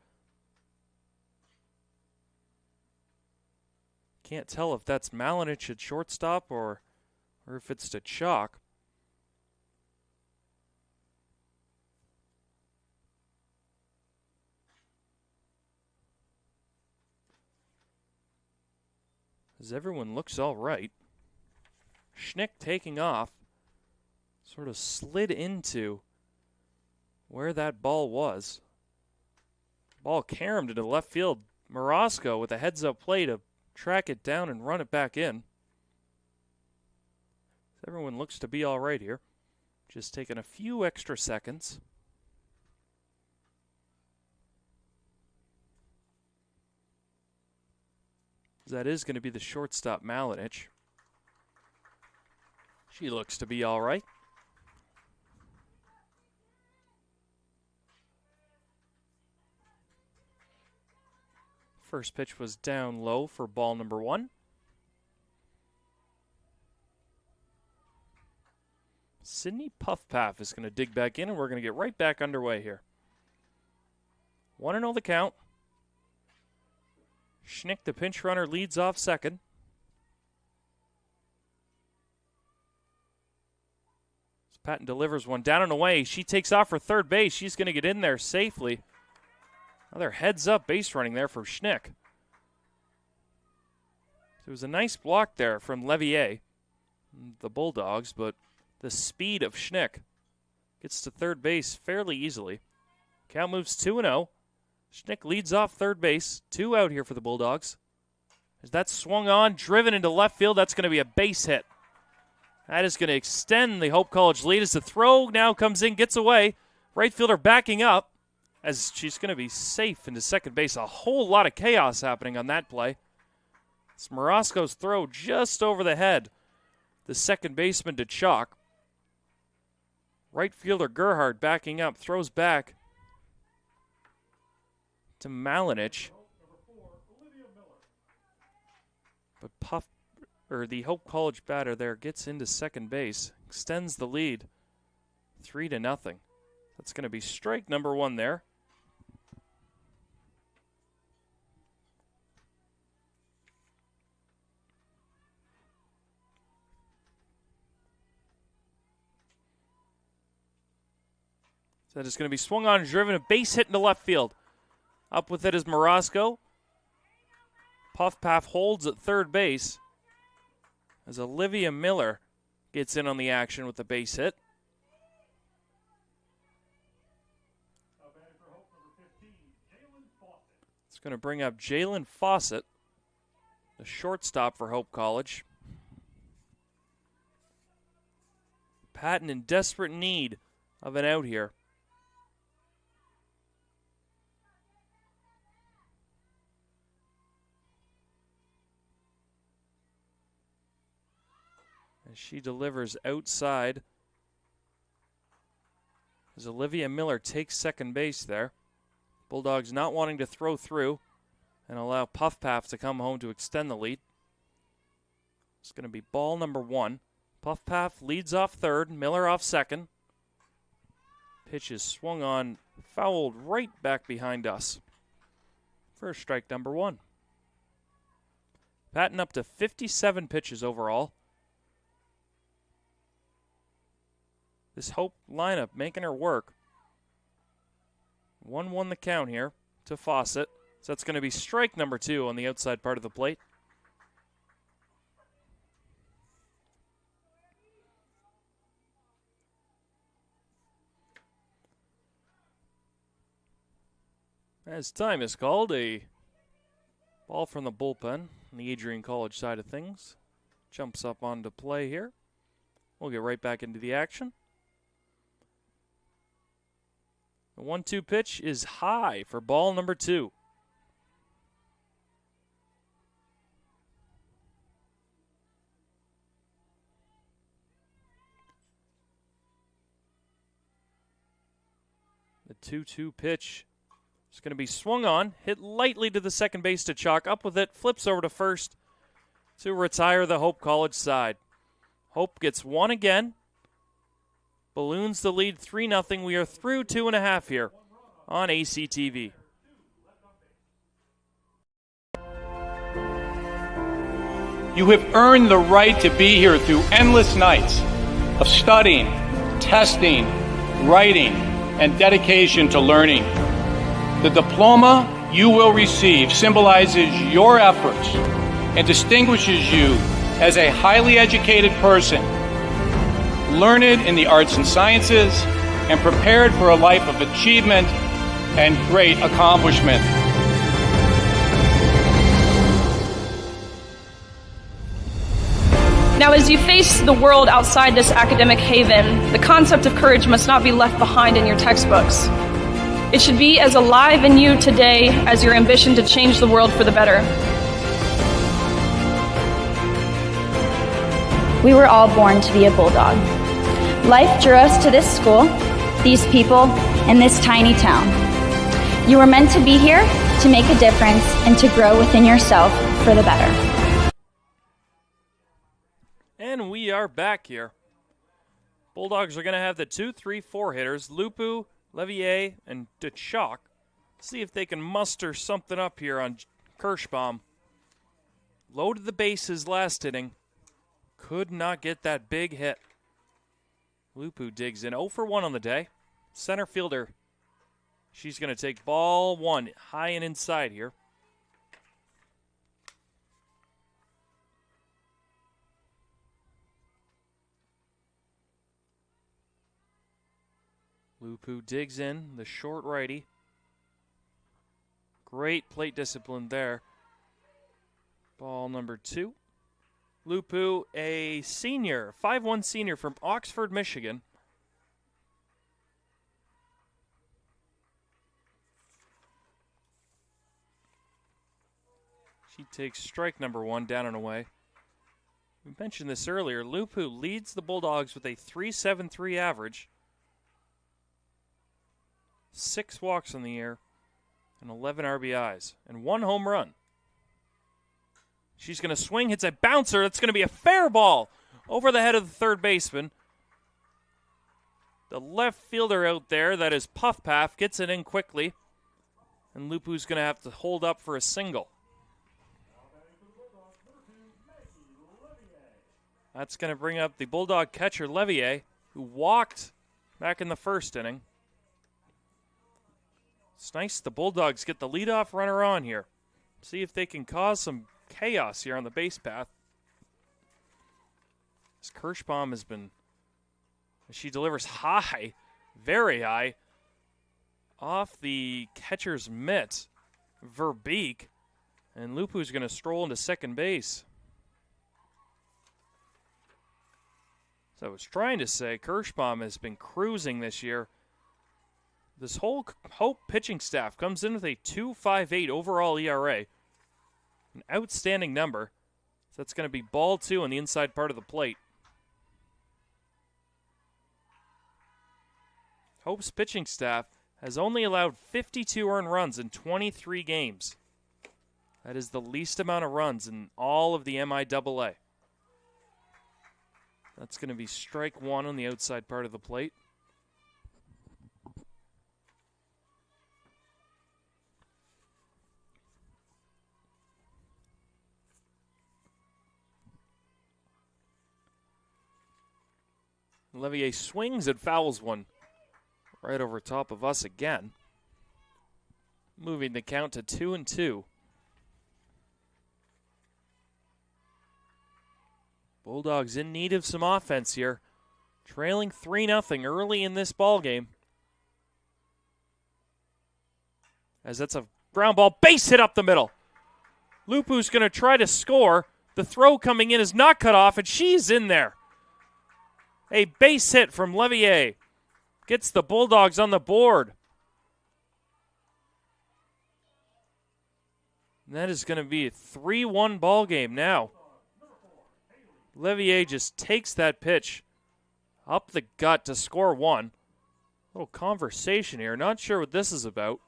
Can't tell if that's Malinich at shortstop or if it's to Chalk. As everyone looks all right. Schnick taking off. Sort of slid into where that ball was. Ball caromed into left field. Morosco with a heads-up play to track it down and run it back in. Everyone looks to be all right here. Just taking a few extra seconds. That is going to be the shortstop, Malinich. She looks to be all right. First pitch was down low for ball number 1. Sydney Puffpaff is going to dig back in, and we're going to get right back underway here. 1-0 the count. Schnick, the pinch runner, leads off second. Patton delivers one down and away. She takes off for third base. She's going to get in there safely. Another heads-up base running there from Schnick. It was a nice block there from Levier, the Bulldogs, but the speed of Schnick gets to third base fairly easily. Count moves 2-0. Schnick leads off third base. 2 out here for the Bulldogs. As that swung on, driven into left field, that's going to be a base hit. That is going to extend the Hope College lead as the throw now comes in, gets away. Right fielder backing up as she's going to be safe into second base. A whole lot of chaos happening on that play. It's Morosco's throw just over the head. The second baseman to Chalk. Right fielder Gerhard backing up, throws back to Malinich. But the Hope College batter there gets into second base, extends the lead 3-0. That's going to be strike number 1 there. So that is going to be swung on and driven, a base hit into left field. Up with it is Morosco. Puffpaff holds at third base as Olivia Miller gets in on the action with the base hit. It's going to bring up Jalen Fawcett, the shortstop for Hope College. Patton in desperate need of an out here. As she delivers outside as Olivia Miller takes second base there. Bulldogs not wanting to throw through and allow Puffpaff to come home to extend the lead. It's going to be ball number 1. Puffpaff leads off third, Miller off second. Pitch is swung on, fouled right back behind us for strike number 1. Patton up to 57 pitches overall. This Hope lineup making her work. 1-1 the count here to Fawcett. So that's going to be strike number 2 on the outside part of the plate. As time is called, a ball from the bullpen on the Adrian College side of things. Jumps up onto play here. We'll get right back into the action. The 1-2 pitch is high for ball number 2. The 2-2 pitch is going to be swung on, hit lightly to the second base to Chalk. Up with it, flips over to first to retire the Hope College side. Hope gets one again. Balloons the lead 3-0. We are through 2.5 here on ACTV. You have earned the right to be here through endless nights of studying, testing, writing, and dedication to learning. The diploma you will receive symbolizes your efforts and distinguishes you as a highly educated person, learned in the arts and sciences, and prepared for a life of achievement and great accomplishment. Now, as you face the world outside this academic haven, the concept of courage must not be left behind in your textbooks. It should be as alive in you today as your ambition to change the world for the better. We were all born to be a Bulldog. Life drew us to this school, these people, and this tiny town. You were meant to be here to make a difference and to grow within yourself for the better. And we are back here. Bulldogs are going to have the 2, 3, 4 hitters, Lupu, Levier, and DeChalk. See if they can muster something up here on Kirschbaum. Loaded the bases last inning. Could not get that big hit. Lupu digs in 0 for 1 on the day. Center fielder. She's going to take ball 1 high and inside here. Lupu digs in, the short righty. Great plate discipline there. Ball number 2. Lupu, a senior, 5'1" senior from Oxford, Michigan. She takes strike number 1 down and away. We mentioned this earlier. Lupu leads the Bulldogs with a 3.73 average. 6 walks in the year, and 11 RBIs, and 1 home run. She's going to swing, hits a bouncer. That's going to be a fair ball over the head of the third baseman. The left fielder out there, that is Puff Paff, gets it in quickly, and Lupu's going to have to hold up for a single. That's going to bring up the Bulldog catcher, Levier, who walked back in the first inning. It's nice the Bulldogs get the leadoff runner on here. See if they can cause some chaos here on the base path. As Kirschbaum has been, she delivers high, very high, off the catcher's mitt, Verbeek, and Lupu's going to stroll into second base. So I was trying to say Kirschbaum has been cruising this year. This whole Hope pitching staff comes in with a 2.58 overall ERA. An outstanding number. So that's going to be ball 2 on the inside part of the plate. Hope's pitching staff has only allowed 52 earned runs in 23 games. That is the least amount of runs in all of the MIAA. That's going to be strike 1 on the outside part of the plate. Levier swings and fouls one right over top of us again. Moving the count to 2-2. Bulldogs in need of some offense here. Trailing 3-0 early in this ball game. As that's a ground ball, base hit up the middle. Lupu's going to try to score. The throw coming in is not cut off, and she's in there. A base hit from Levier gets the Bulldogs on the board. And that is going to be a 3-1 ball game now. Levier just takes that pitch up the gut to score one. Little conversation here. Not sure what this is about.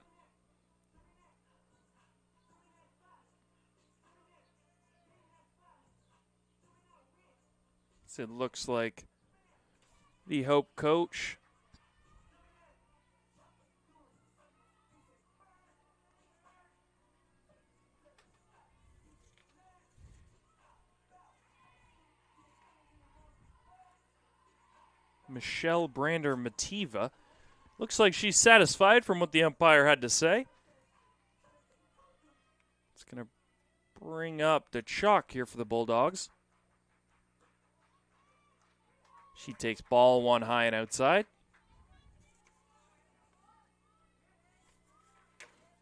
So it looks like the Hope coach Michelle Brander Mativa. Looks like she's satisfied from what the umpire had to say. It's going to bring up the chalk here for the Bulldogs. She takes ball one high and outside.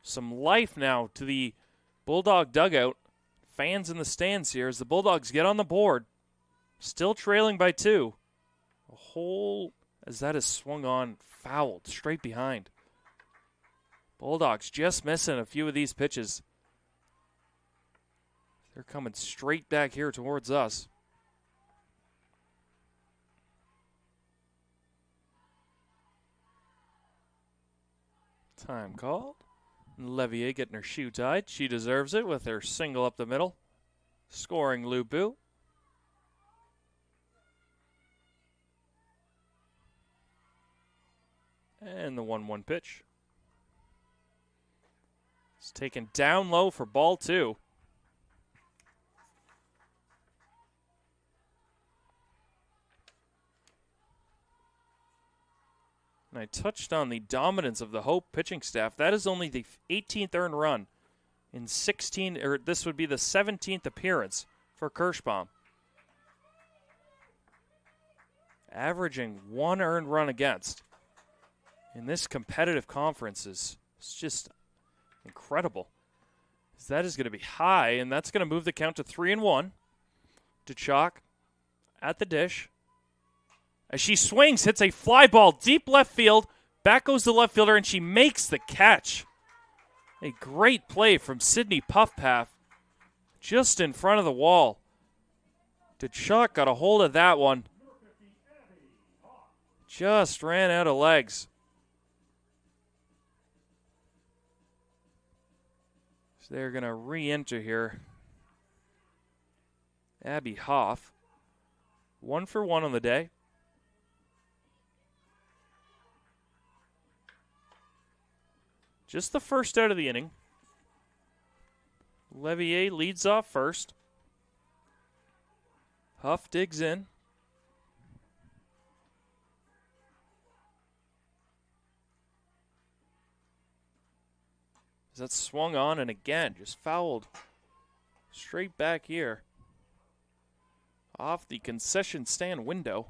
Some life now to the Bulldog dugout. Fans in the stands here as the Bulldogs get on the board. Still trailing by 2. A hole as that is swung on, fouled, straight behind. Bulldogs just missing a few of these pitches. They're coming straight back here towards us. Time called. Levier getting her shoe tied. She deserves it with her single up the middle. Scoring Lupu. And the 1-1 pitch. It's taken down low for ball 2. And I touched on the dominance of the Hope pitching staff. That is only the 18th earned run in 16, or this would be the 17th appearance for Kirschbaum. Averaging 1 earned run against in this competitive conference is just incredible. That is going to be high, and that's going to move the count to 3-1. DeChalk at the dish. As she swings, hits a fly ball deep left field. Back goes the left fielder, and she makes the catch. A great play from Sydney Puffpath just in front of the wall. DeChalk got a hold of that one. Just ran out of legs. So they're going to re-enter here. Abby Hoff. 1 for 1 on the day. Just the first out of the inning. Levier leads off first. Huff digs in. That's swung on and again just fouled straight back here off the concession stand window.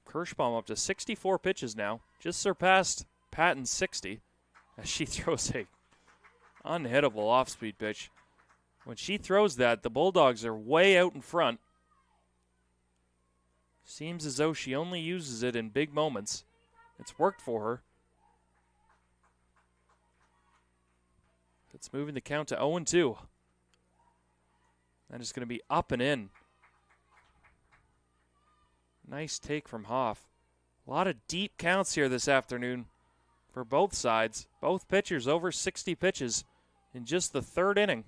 Kirschbaum up to 64 pitches now. Just surpassed Patton's 60 as she throws a unhittable off-speed pitch. When she throws that, the Bulldogs are way out in front. Seems as though she only uses it in big moments. It's worked for her. It's moving the count to 0-2. That is going to be up and in. Nice take from Hoff. A lot of deep counts here this afternoon for both sides. Both pitchers over 60 pitches in just the third inning.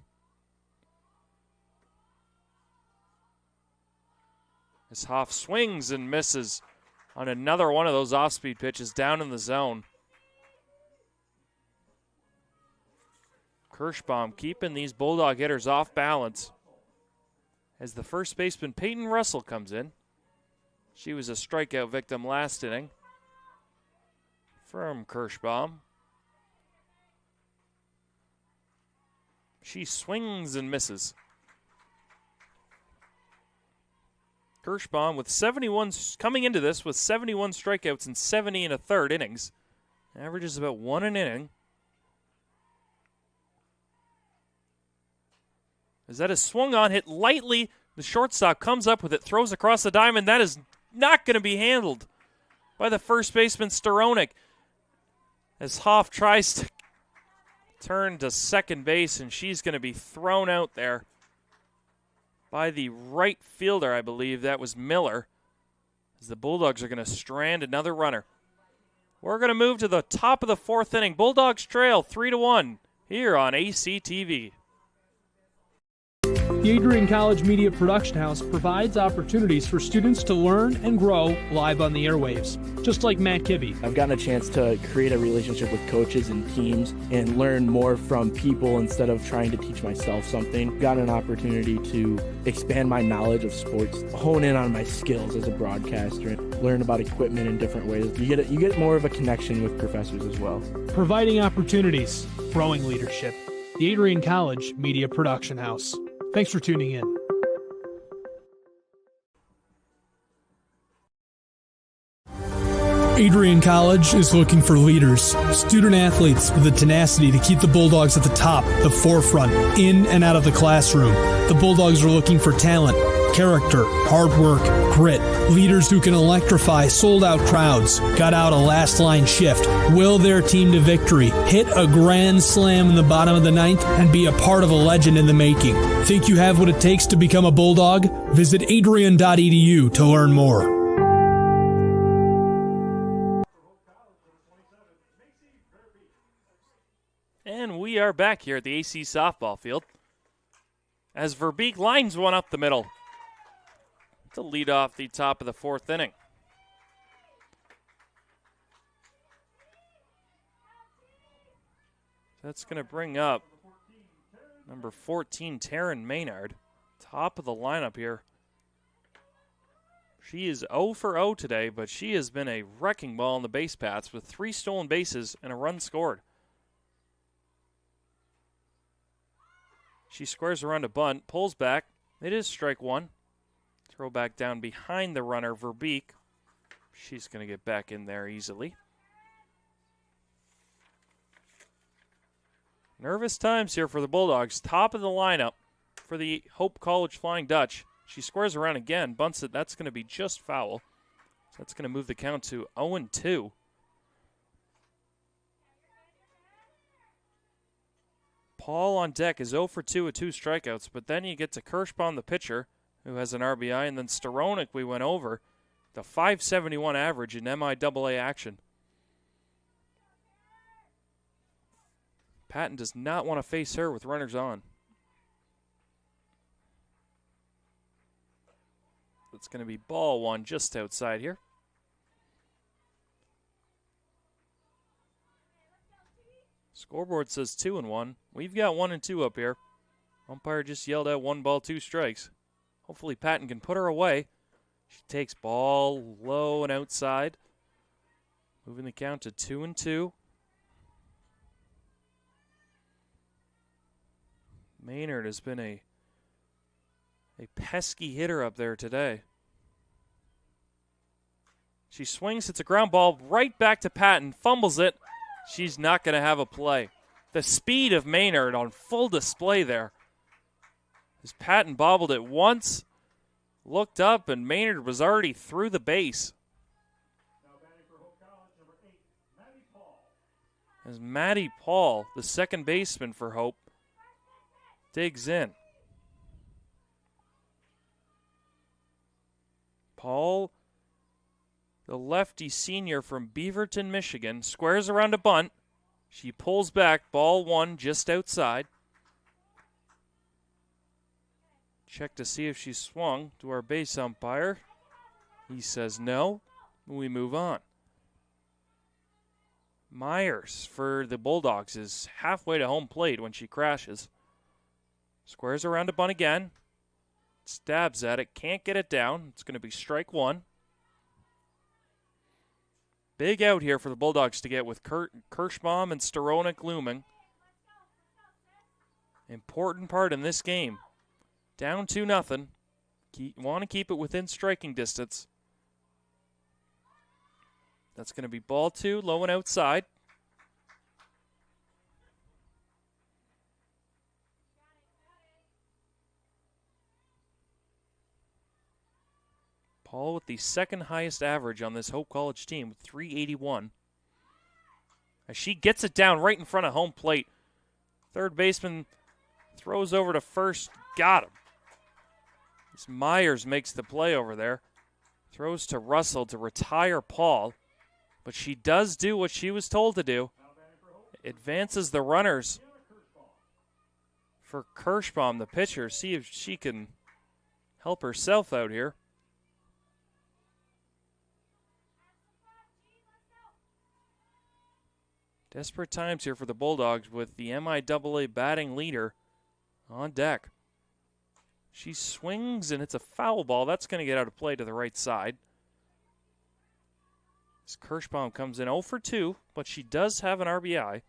As Hoff swings and misses on another one of those off-speed pitches down in the zone. Kirschbaum keeping these Bulldog hitters off balance as the first baseman Peyton Russell comes in. She was a strikeout victim last inning from Kirschbaum. She swings and misses. Kirschbaum with 71, coming into this with 71 strikeouts in 70 1/3 innings. Averages about 1 an inning. As that is swung on, hit lightly, the shortstop comes up with it, throws across the diamond. That is not going to be handled. by the first baseman, Storonik. As Hoff tries to turn to second base, and she's going to be thrown out there by the right fielder, I believe. That was Miller. As the Bulldogs are going to strand another runner. We're going to move to the top of the fourth inning. Bulldogs trail 3-1 here on ACTV. The Adrian College Media Production House provides opportunities for students to learn and grow live on the airwaves, just like Matt Kibbe. I've gotten a chance to create a relationship with coaches and teams and learn more from people instead of trying to teach myself something. Gotten an opportunity to expand my knowledge of sports, hone in on my skills as a broadcaster, and learn about equipment in different ways. You get more of a connection with professors as well. Providing opportunities, growing leadership. The Adrian College Media Production House. Thanks for tuning in. Adrian College is looking for leaders, student athletes with the tenacity to keep the Bulldogs at the top, the forefront, in and out of the classroom. The Bulldogs are looking for talent, character, hard work, grit, leaders who can electrify sold-out crowds, gut out a last-line shift, will their team to victory, hit a grand slam in the bottom of the ninth, and be a part of a legend in the making. Think you have what it takes to become a Bulldog? Visit adrian.edu to learn more. And we are back here at the AC softball field as Verbeek lines one up the middle to lead off the top of the fourth inning. That's going to bring up number 14, Taryn Maynard, top of the lineup here. She is 0 for 0 today, but she has been a wrecking ball on the base paths with 3 stolen bases and a run scored. She squares around a bunt, pulls back. It is strike one. Throw back down behind the runner, Verbeek. She's going to get back in there easily. Nervous times here for the Bulldogs. Top of the lineup for the Hope College Flying Dutch. She squares around again, bunts it. That's going to be just foul. So that's going to move the count to 0-2. Paul on deck is 0 for 2 with 2 strikeouts, but then you get to Kirschbaum, the pitcher, who has an RBI, and then Storonik we went over, the .571 average in MIAA action. Patton does not want to face her with runners on. It's going to be ball one just outside here. Scoreboard says 2-1. We've got 1-2 up here. Umpire just yelled out 1 ball, 2 strikes. Hopefully Patton can put her away. She takes ball low and outside. Moving the count to 2-2. Maynard has been a pesky hitter up there today. She swings, it's a ground ball right back to Patton, fumbles it. She's not going to have a play. The speed of Maynard on full display there. As Patton bobbled it once, looked up, and Maynard was already through the base. As Maddie Paul, the second baseman for Hope, digs in. Paul, the lefty senior from Beaverton, Michigan, squares around a bunt. She pulls back, ball one just outside. Check to see if she swung to our base umpire. He says no. We move on. Myers for the Bulldogs is halfway to home plate when she crashes. Squares around a bunt again. Stabs at it, can't get it down. It's going to be strike one. Big out here for the Bulldogs to get with Kirschbaum and Storonik looming. Important part in this game. Down 2-0. Want to keep it within striking distance. That's going to be ball 2, low and outside. Paul with the second highest average on this Hope College team with 381. As she gets it down right in front of home plate. Third baseman throws over to first. Got him. As Myers makes the play over there. Throws to Russell to retire Paul. But she does do what she was told to do. Advances the runners for Kirschbaum, the pitcher. See if she can help herself out here. Desperate times here for the Bulldogs with the MIAA batting leader on deck. She swings, and it's a foul ball. That's going to get out of play to the right side. As Kirschbaum comes in 0 for 2, but she does have an RBI.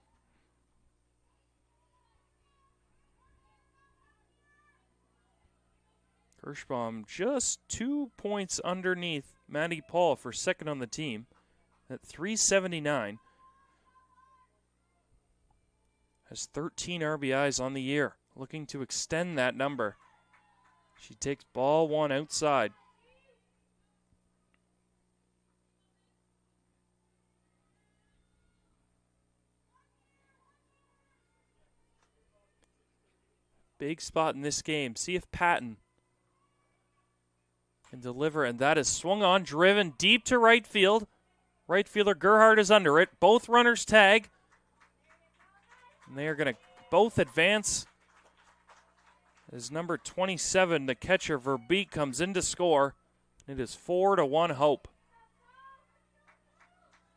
Kirschbaum just 2 points underneath Maddie Paul for second on the team at 379. Has 13 RBIs on the year, looking to extend that number. She takes ball one outside. Big spot in this game. See if Patton can deliver, and that is swung on, driven deep to right field. Right fielder Gerhardt is under it. Both runners tag. And they are going to both advance as number 27, the catcher Verbeek, comes in to score. It is 4-1 Hope.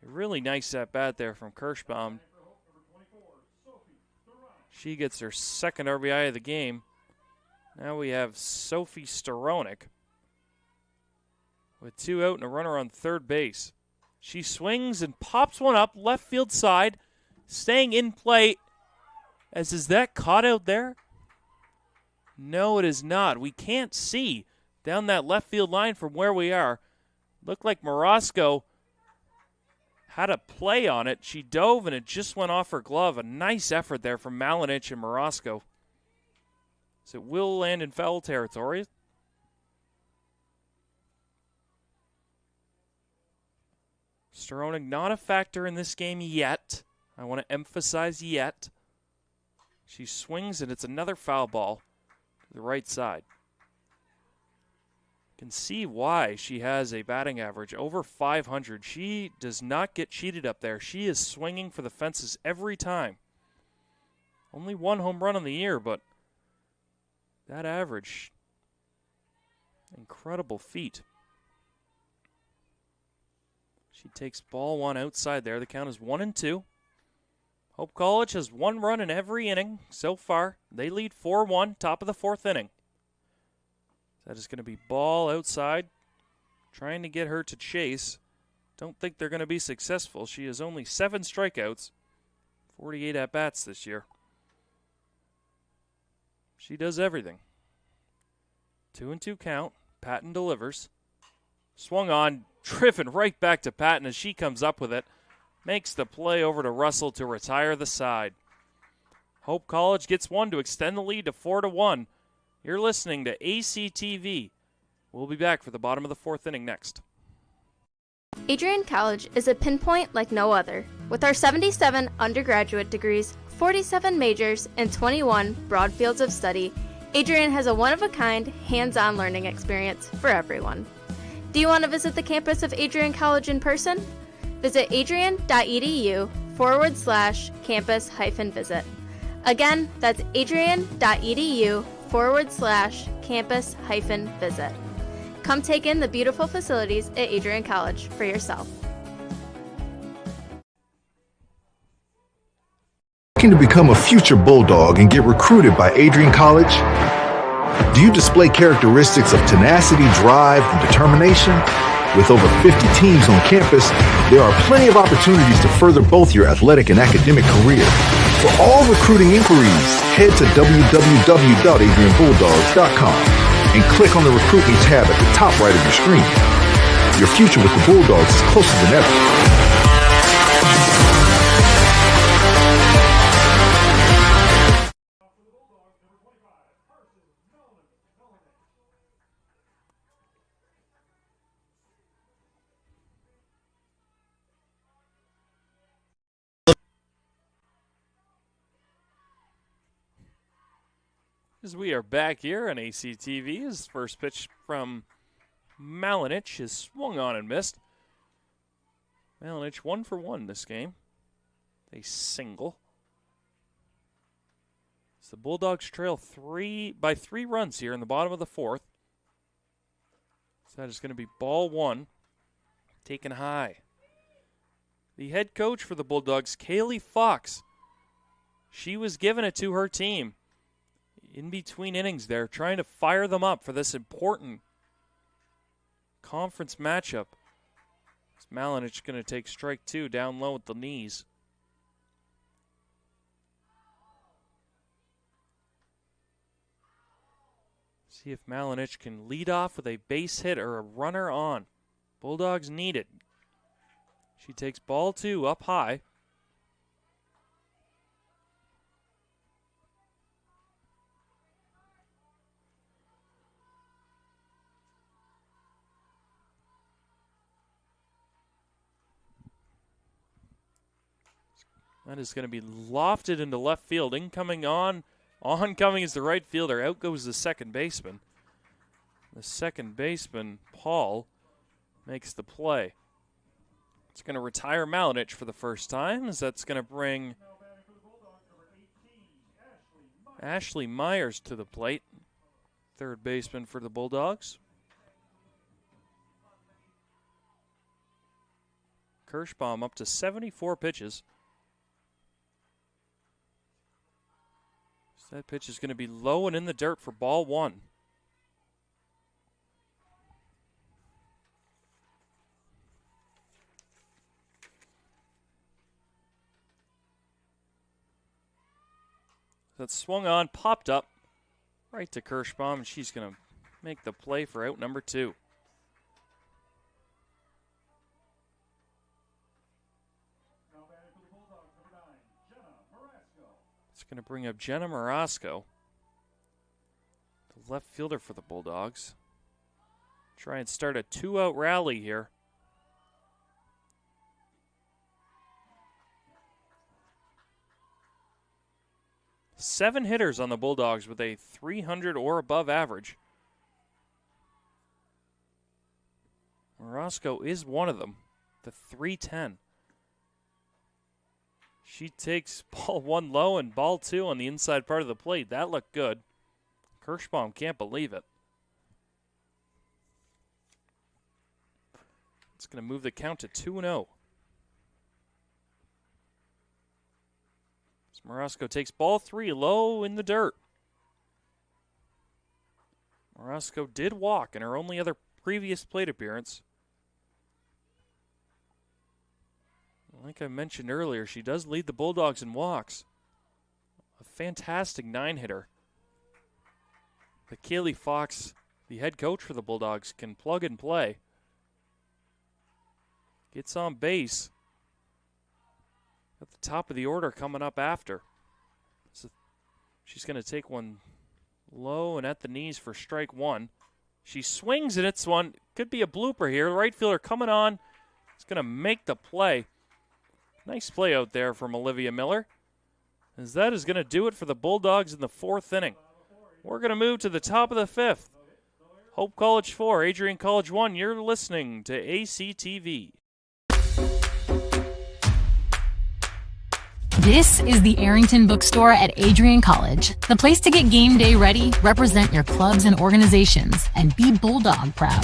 A really nice at bat there from Kirschbaum. She gets her second RBI of the game. Now we have Sophie Storonik with 2 out and a runner on third base. She swings and pops one up left field side, staying in play. As is that caught out there? No, it is not. We can't see down that left field line from where we are. Looked like Morosco had a play on it. She dove and it just went off her glove. A nice effort there from Malinich and Morosco. So it will land in foul territory. Storonik not a factor in this game yet. I want to emphasize yet. She swings, and it's another foul ball to the right side. You can see why she has a batting average over 500. She does not get cheated up there. She is swinging for the fences every time. Only 1 home run on the year, but that average, incredible feat. She takes ball one outside there. The count is 1-2. Hope College has 1 run in every inning so far. They lead 4-1, top of the 4th inning. That is going to be ball outside. Trying to get her to chase. Don't think they're going to be successful. She has only 7 strikeouts, 48 at-bats this year. She does everything. 2-2 count. Patton delivers. Swung on, driven right back to Patton as she comes up with it. Makes the play over to Russell to retire the side. Hope College gets 1 to extend the lead to 4-1. You're listening to ACTV. We'll be back for the bottom of the 4th inning next. Adrian College is a pinpoint like no other. With our 77 undergraduate degrees, 47 majors, and 21 broad fields of study, Adrian has a one-of-a-kind, hands-on learning experience for everyone. Do you want to visit the campus of Adrian College in person? Visit adrian.edu/campus-visit. Again, that's adrian.edu/campus-visit. Come take in the beautiful facilities at Adrian College for yourself. Looking to become a future Bulldog and get recruited by Adrian College? Do you display characteristics of tenacity, drive, and determination? With over 50 teams on campus, there are plenty of opportunities to further both your athletic and academic career. For all recruiting inquiries, head to www.adrianbulldogs.com and click on the recruitment tab at the top right of your screen. Your future with the Bulldogs is closer than ever. As we are back here on ACTV, his first pitch from Malinich is swung on and missed. Malinich 1 for 1 this game. A single. So the Bulldogs trail by 3 runs here in the bottom of the 4th. So that is going to be ball 1, taken high. The head coach for the Bulldogs, Kaylee Fox, she was giving it to her team in between innings there, trying to fire them up for this important conference matchup. Malinich going to take strike 2 down low with the knees. See if Malinich can lead off with a base hit or a runner on. Bulldogs need it. She takes ball 2 up high. That is going to be lofted into left field. Incoming oncoming is the right fielder. Out goes the second baseman. The second baseman, Paul, makes the play. It's going to retire Malinich for the first time, as that's going to bring Ashley Myers to the plate. Third baseman for the Bulldogs. Kirschbaum up to 74 pitches. That pitch is going to be low and in the dirt for ball 1. That swung on, popped up right to Kirschbaum, and she's going to make the play for out number 2. Going to bring up Jenna Marasco, the left fielder for the Bulldogs. Try and start a 2-out rally here. Seven hitters on the Bulldogs with a 300 or above average. Marasco is one of them, the 310. She takes ball 1 low and ball 2 on the inside part of the plate. That looked good. Kirschbaum can't believe it. It's going to move the count to 2-0. Marasco takes ball 3 low in the dirt. Marasco did walk in her only other previous plate appearance. Like I mentioned earlier, she does lead the Bulldogs in walks. A fantastic 9-hitter. But Kaylee Fox, the head coach for the Bulldogs, can plug and play. Gets on base. At the top of the order coming up after. So she's going to take one low and at the knees for strike 1. She swings and it's one. Could be a blooper here. The right fielder coming on. It's going to make the play. Nice play out there from Olivia Miller. As that is going to do it for the Bulldogs in the 4th inning. We're going to move to the top of the 5th. Hope College 4, Adrian College 1. You're listening to ACTV. This is the Arrington Bookstore at Adrian College, the place to get game day ready, represent your clubs and organizations, and be Bulldog proud.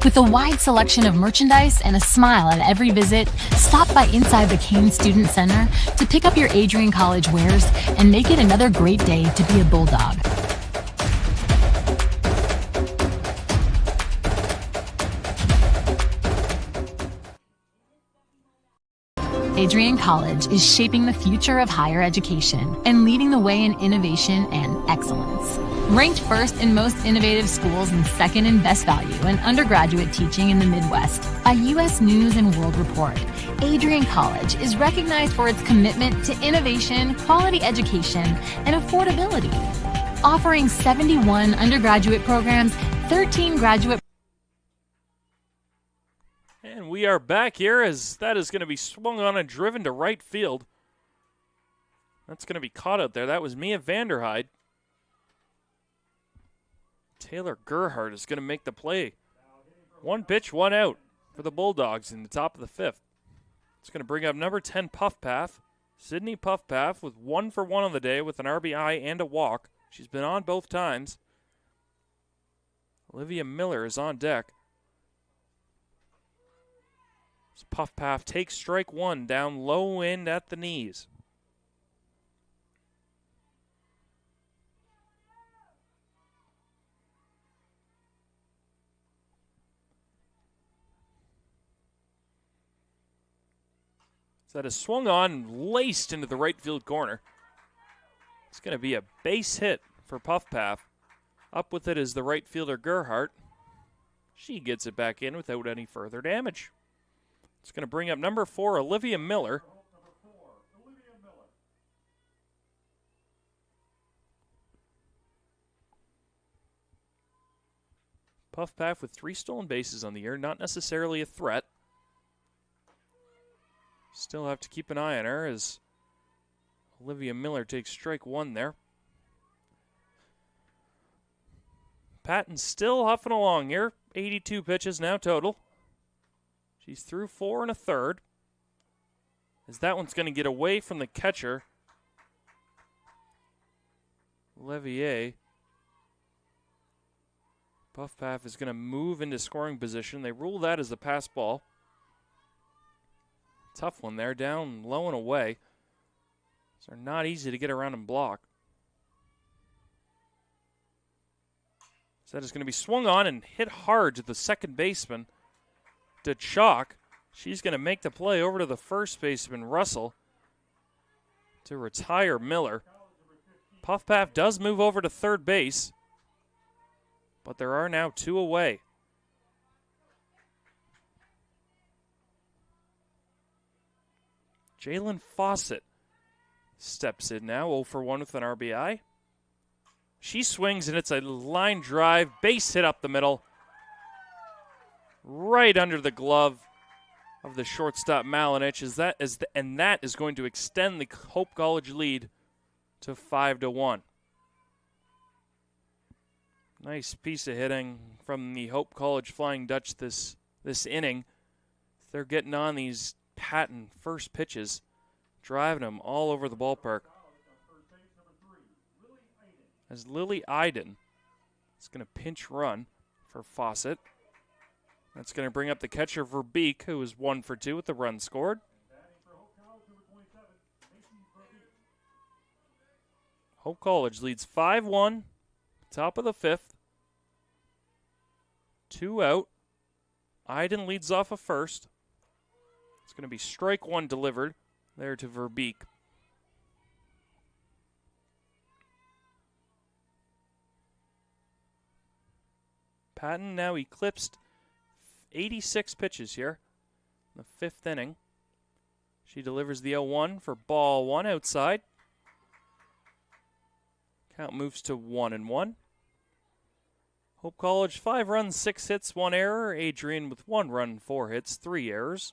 With a wide selection of merchandise and a smile at every visit, stop by inside the Kane Student Center to pick up your Adrian College wares and make it another great day to be a Bulldog. Adrian College is shaping the future of higher education and leading the way in innovation and excellence. Ranked first in most innovative schools and second in best value in undergraduate teaching in the Midwest by U.S. News and World Report, Adrian College is recognized for its commitment to innovation, quality education, and affordability. Offering 71 undergraduate programs, 13 graduate. And we are back here as that is going to be swung on and driven to right field. That's going to be caught out there. That was Mia Vanderhyde. Taylor Gerhardt is going to make the play. 1 pitch, 1 out for the Bulldogs in the top of the 5th. It's going to bring up number 10, Puffpath. Sydney Puffpath with 1 for 1 on the day with an RBI and a walk. She's been on both times. Olivia Miller is on deck. Puffpath takes strike 1 down low end at the knees. So that is swung on and laced into the right field corner. It's going to be a base hit for Puffpath. Up with it is the right fielder Gerhardt. She gets it back in without any further damage. It's going to bring up number 4, Olivia Miller. Puffpath with 3 stolen bases on the year, not necessarily a threat. Still have to keep an eye on her as Olivia Miller takes strike 1 there. Patton's still huffing along here. 82 pitches now total. She's through 4 1/3. As that one's going to get away from the catcher, Levier. Puffpath is going to move into scoring position. They rule that as a pass ball. Tough one there, down low and away. So they're not easy to get around and block. So that is going to be swung on and hit hard to the second baseman, to Chalk. She's going to make the play over to the first baseman, Russell, to retire Miller. Puffpath does move over to third base, but there are now 2 away. Jalen Fawcett steps in now, 0 for 1 with an RBI. She swings, and it's a line drive, base hit up the middle, right under the glove of the shortstop Malinich. And that is going to extend the Hope College lead to 5-1. Nice piece of hitting from the Hope College Flying Dutch this inning. They're getting on these Patton first pitches, driving them all over the ballpark. As Lily Iden is going to pinch run for Fawcett. That's going to bring up the catcher Verbeek, who is 1 for 2 with the run scored. Hope College leads 5-1, top of the 5th. 2 out. Iden leads off a first. It's going to be strike 1 delivered there to Verbeek. Patton now eclipsed 86 pitches here in the 5th inning. She delivers the 0-1 for ball 1 outside. Count moves to 1-1. Hope College 5 runs, 6 hits, 1 error. Adrian with 1 run, 4 hits, 3 errors.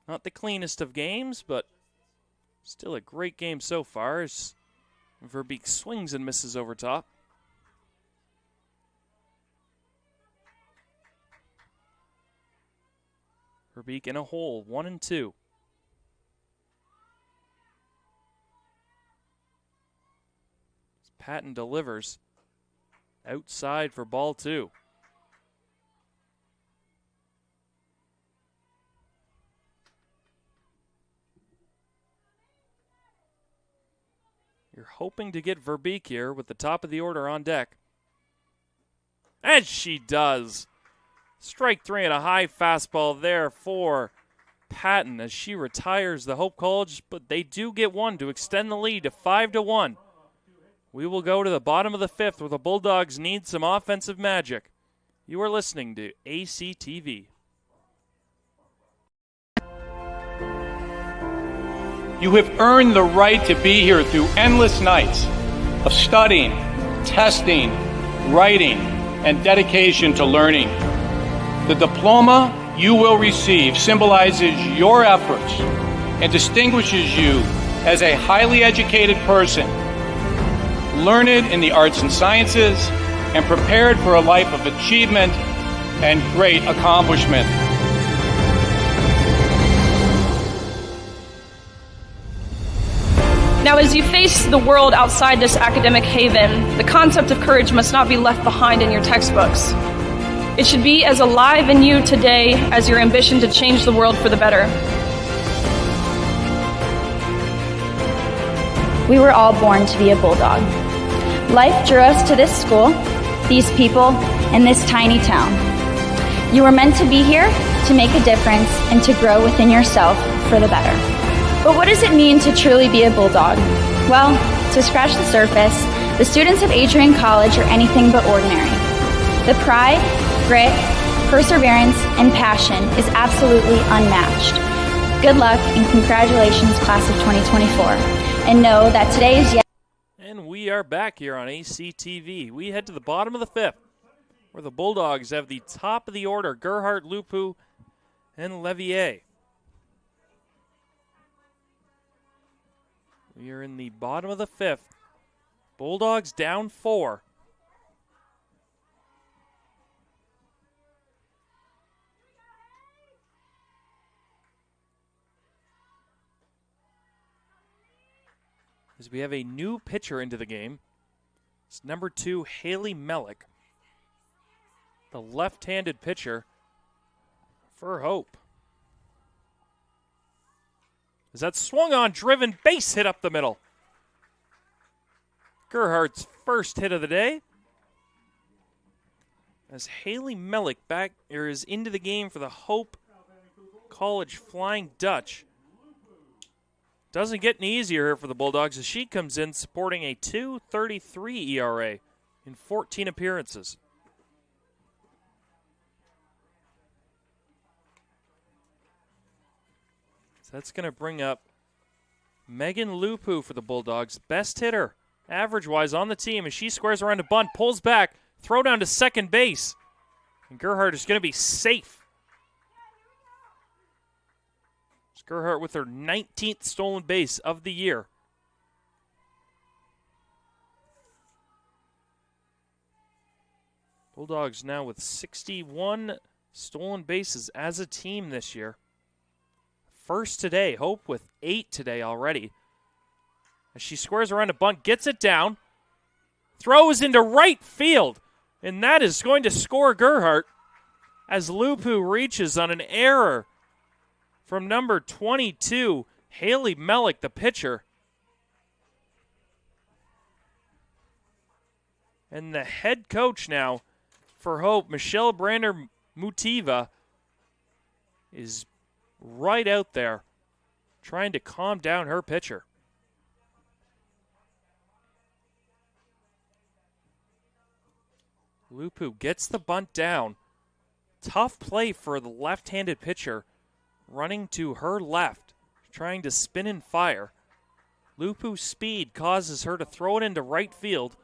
Not the cleanest of games, but still a great game so far as Verbeek swings and misses over top. Verbeek in a hole, 1-2. Patton delivers outside for ball 2. You're hoping to get Verbeek here with the top of the order on deck. As she does. Strike 3 and a high fastball there for Patton as she retires the Hope College, but they do get 1 to extend the lead to 5-1. We will go to the bottom of the 5th where the Bulldogs need some offensive magic. You are listening to ACTV. You have earned the right to be here through endless nights of studying, testing, writing, and dedication to learning. The diploma you will receive symbolizes your efforts and distinguishes you as a highly educated person, learned in the arts and sciences, and prepared for a life of achievement and great accomplishment. Now, as you face the world outside this academic haven, the concept of courage must not be left behind in your textbooks. It should be as alive in you today as your ambition to change the world for the better. We were all born to be a Bulldog. Life drew us to this school, these people, and this tiny town. You were meant to be here to make a difference and to grow within yourself for the better. But what does it mean to truly be a Bulldog? Well, to scratch the surface, the students of Adrian College are anything but ordinary. The pride, grit, perseverance, and passion is absolutely unmatched. Good luck and congratulations, class of 2024. And know that today is yet. And we are back here on ACTV. We head to the bottom of the fifth, where the Bulldogs have the top of the order, Gerhardt, Lupu, and Levier. We are in the bottom of the fifth. Bulldogs down 4. As we have a new pitcher into the game. It's number 2, Haley Mellick, the left-handed pitcher for Hope. As that swung on, driven base hit up the middle. Gerhardt's first hit of the day. As Haley Mellick is into the game for the Hope College Flying Dutch. Doesn't get any easier here for the Bulldogs as she comes in supporting a 2.33 ERA in 14 appearances. So that's going to bring up Megan Lupu for the Bulldogs. Best hitter, average-wise, on the team as she squares around a bunt, pulls back, throw down to second base. And Gerhardt is going to be safe. Gerhardt with her 19th stolen base of the year. Bulldogs now with 61 stolen bases as a team this year. First today, Hope with 8 today already. As she squares around a bunt, gets it down, throws into right field, and that is going to score Gerhardt as Lupu reaches on an error from number 22, Haley Mellick, the pitcher. And the head coach now for Hope, Michelle Brander Mutiva, is right out there trying to calm down her pitcher. Lupu gets the bunt down. Tough play for the left-handed pitcher. Running to her left, trying to spin and fire. Lupu's speed causes her to throw it into right field.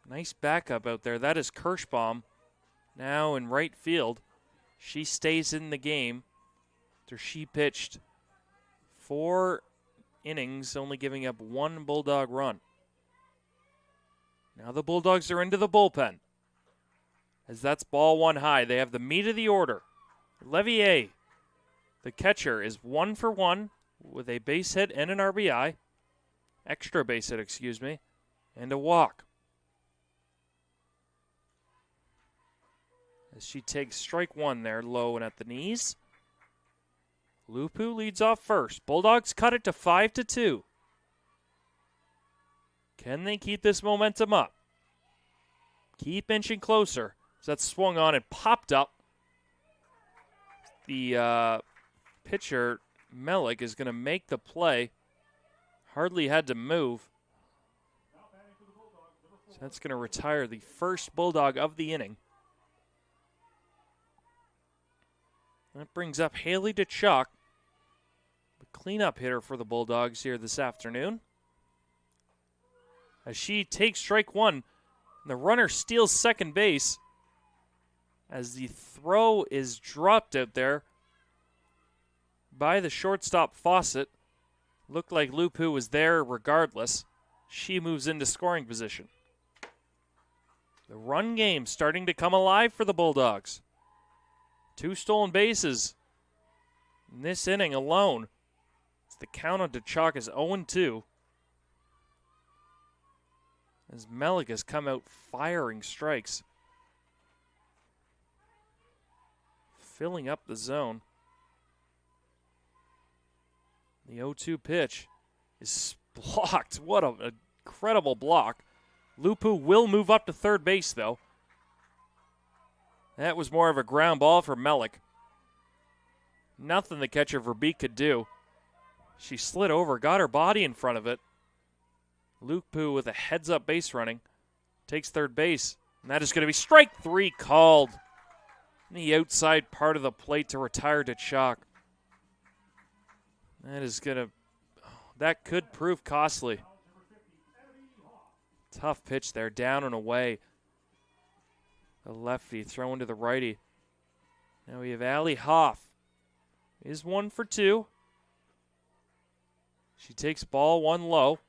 Nice backup out there. That is Kirschbaum now in right field. She stays in the game after she pitched 4 innings, only giving up 1 Bulldog run. Now the Bulldogs are into the bullpen. As that's ball 1 high. They have the meat of the order. Levier, the catcher, is 1 for 1 with a base hit and an RBI. Extra base hit, excuse me. And a walk. As she takes strike 1 there, low and at the knees. Lupu leads off first. Bulldogs cut it to 5-2. Can they keep this momentum up? Keep inching closer. So that swung on and popped up. The pitcher, Mellick, is going to make the play. Hardly had to move. So that's going to retire the first Bulldog of the inning. That brings up Haley DeChuck, the cleanup hitter for the Bulldogs here this afternoon. As she takes strike 1, the runner steals second base. As the throw is dropped out there by the shortstop Fawcett. Looked like Lupu was there regardless. she moves into scoring position. The run game starting to come alive for the Bulldogs. 2 stolen bases in this inning alone. The count on T'Chaka is 0-2. As Melik has come out firing strikes. Filling up the zone. The 0-2 pitch is blocked. What an incredible block. Lupu will move up to third base, though. That was more of a ground ball for Melik. Nothing the catcher Verbeek could do. She slid over, got her body in front of it. Lupu with a heads-up base running. Takes third base. And that is going to be strike 3 called. The outside part of the plate to retire T'Chaka. That could prove costly. Tough pitch there, down and away. The lefty throwing to the righty. Now we have Allie Hoff. Is 1 for 2. She takes ball 1 low.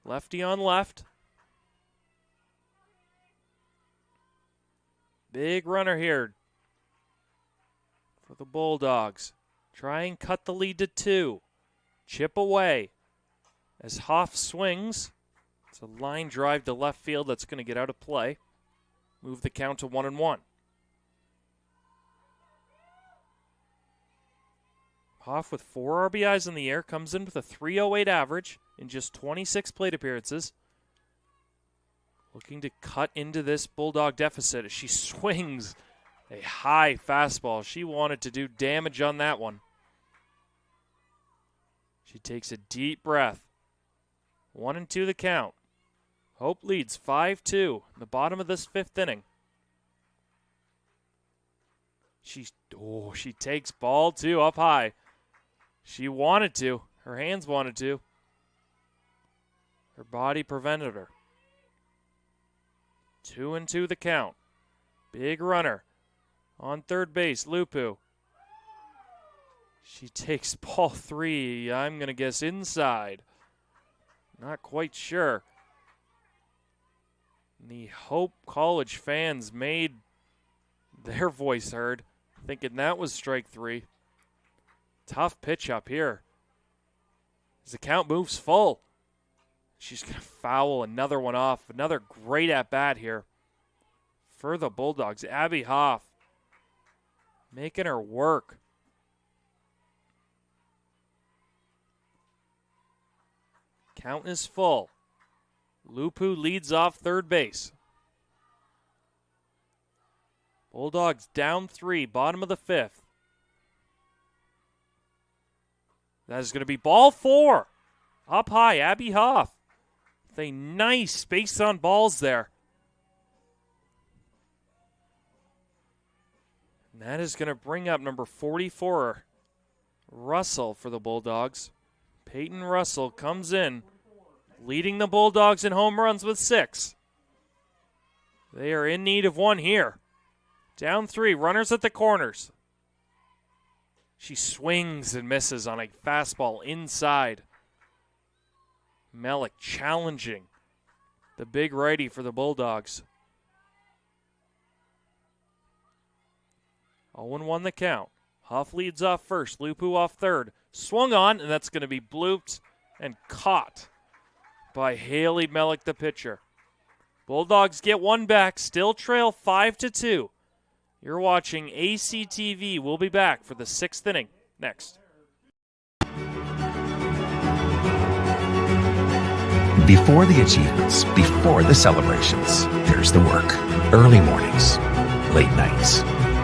Lefty on left. Big runner here for the Bulldogs. Try and cut the lead to 2. Chip away. As Hoff swings, it's a line drive to left field that's going to get out of play. Move the count to 1-1. Hoff with 4 RBIs in the air, comes in with a .308 average in just 26 plate appearances. Looking to cut into this Bulldog deficit as she swings a high fastball. She wanted to do damage on that one. She takes a deep breath. 1-2 the count. Hope leads 5-2 in the bottom of this 5th inning. She takes ball 2 up high. She wanted to. Her hands wanted to. Her body prevented her. 2-2 the count. Big runner on third base, Lupu. She takes ball 3. I'm going to guess inside. Not quite sure. The Hope College fans made their voice heard, thinking that was strike 3. Tough pitch up here. As the count moves full. She's going to foul another one off. Another great at-bat here for the Bulldogs. Abby Hoff making her work. Count is full. Lupu leads off third base. Bulldogs down 3, bottom of the 5th. That is going to be ball 4. Up high, Abby Hoff. With a nice space on balls there. And that is going to bring up number 44, Russell, for the Bulldogs. Peyton Russell comes in, leading the Bulldogs in home runs with 6. They are in need of 1 here. Down 3, runners at the corners. She swings and misses on a fastball inside. Melik challenging the big righty for the Bulldogs. 0-1 the count. Huff leads off first, Lupu off third. Swung on, and that's going to be blooped and caught by Haley Melik, the pitcher. Bulldogs get 1 back, still trail 5-2. You're watching ACTV. We'll be back for the 6th inning next. Before the achievements, before the celebrations, there's the work. Early mornings, late nights.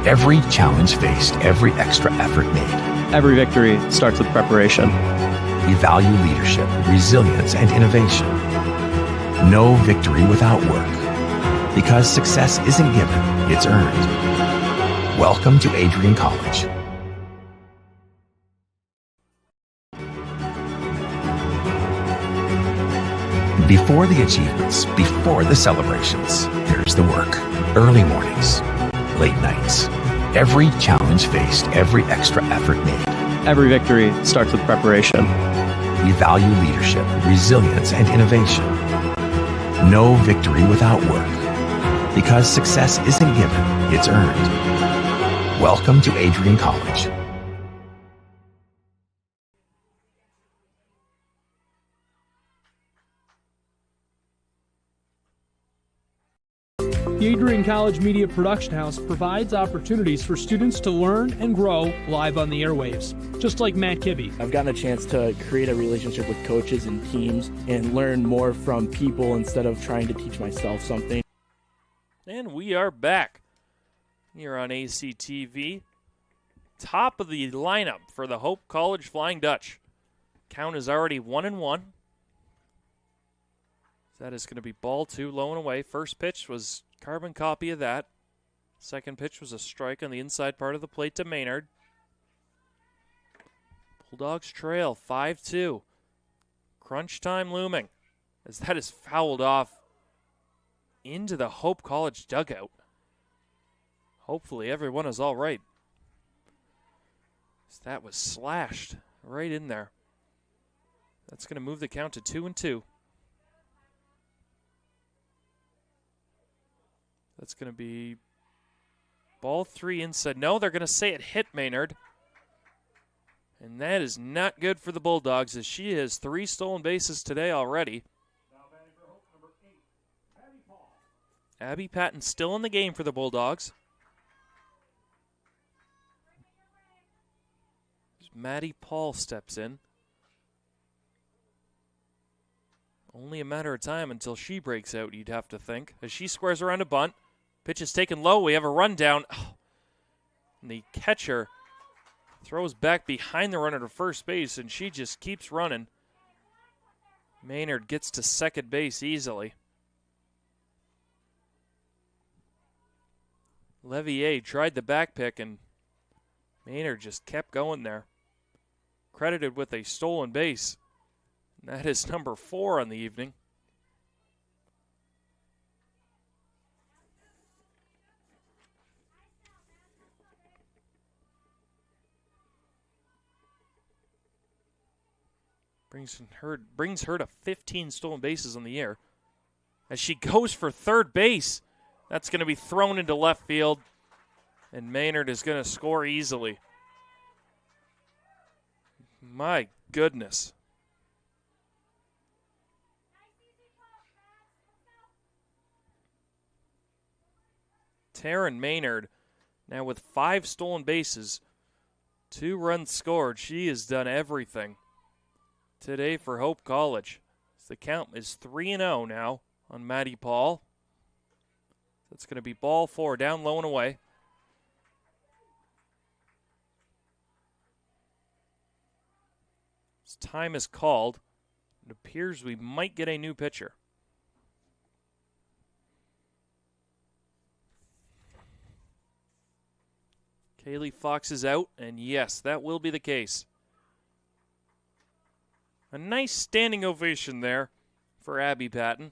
Every challenge faced, every extra effort made. Every victory starts with preparation. We value leadership, resilience, and innovation. No victory without work. Because success isn't given, it's earned. Welcome to Adrian College. Before the achievements, before the celebrations, there's the work. Early mornings, late nights. Every challenge faced, every extra effort made. Every victory starts with preparation. We value leadership, resilience, and innovation. No victory without work. Because success isn't given, it's earned. Welcome to Adrian College. The Adrian College Media Production House provides opportunities for students to learn and grow live on the airwaves, just like Matt Kibbe. I've gotten a chance to create a relationship with coaches and teams and learn more from people instead of trying to teach myself something. And we are back here on ACTV. Top of the lineup for the Hope College Flying Dutch. Count is already 1-1. That is going to be ball 2, low and away. First pitch was carbon copy of that. Second pitch was a strike on the inside part of the plate to Maynard. Bulldogs trail 5-2. Crunch time looming as that is fouled off into the Hope College dugout. Hopefully everyone is all right. That was slashed right in there. That's going to move the count to 2-2. That's going to be ball 3 inside. No, they're going to say it hit Maynard. And that is not good for the Bulldogs as she has 3 stolen bases today already. Abby Patton still in the game for the Bulldogs. Maddie Paul steps in. Only a matter of time until she breaks out, you'd have to think. As she squares around a bunt. Pitch is taken low. We have a rundown. Oh. And the catcher throws back behind the runner to first base, and she just keeps running. Maynard gets to second base easily. Levier tried the back pick, and Maynard just kept going there. Credited with a stolen base. And that is number 4 on the evening. Brings her to 15 stolen bases on the year. As she goes for third base, that's going to be thrown into left field, and Maynard is going to score easily. My goodness. Taryn Maynard, now with 5 stolen bases, 2 runs scored. She has done everything today for Hope College. The count is 3-0 now on Maddie Paul. That's going to be ball 4, down low and away. As time is called, it appears we might get a new pitcher. Kaylee Fox is out, and yes, that will be the case. A nice standing ovation there for Abby Patton.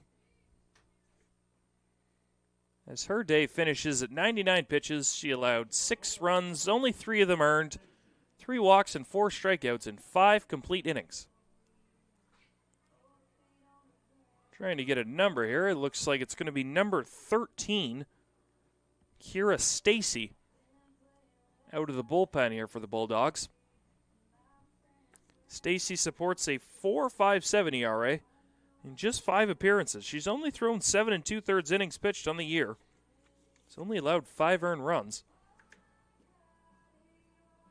As her day finishes at 99 pitches, she allowed 6 runs, only 3 of them earned, 3 walks and 4 strikeouts in 5 complete innings. Trying to get a number here. It looks like it's going to be number 13, Kira Stacy, out of the bullpen here for the Bulldogs. Stacy supports a 4.57 ERA in just 5 appearances. She's only thrown 7 2/3 innings pitched on the year. She's only allowed 5 earned runs.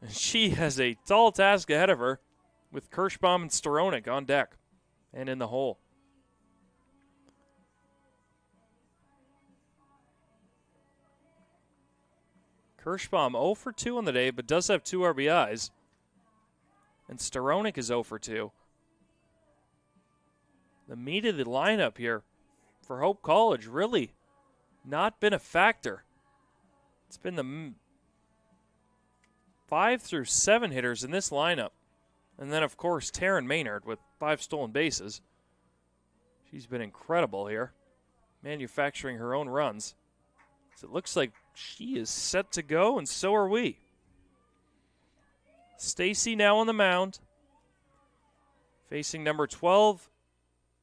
And she has a tall task ahead of her with Kirschbaum and Storonik on deck and in the hole. Kirschbaum 0 for 2 on the day, but does have 2 RBIs. And Storonik is 0 for 2. The meat of the lineup here for Hope College really not been a factor. It's been the 5 through 7 hitters in this lineup. And then, of course, Taryn Maynard with 5 stolen bases. She's been incredible here, manufacturing her own runs. So it looks like she is set to go, and so are we. Stacy now on the mound, facing number 12,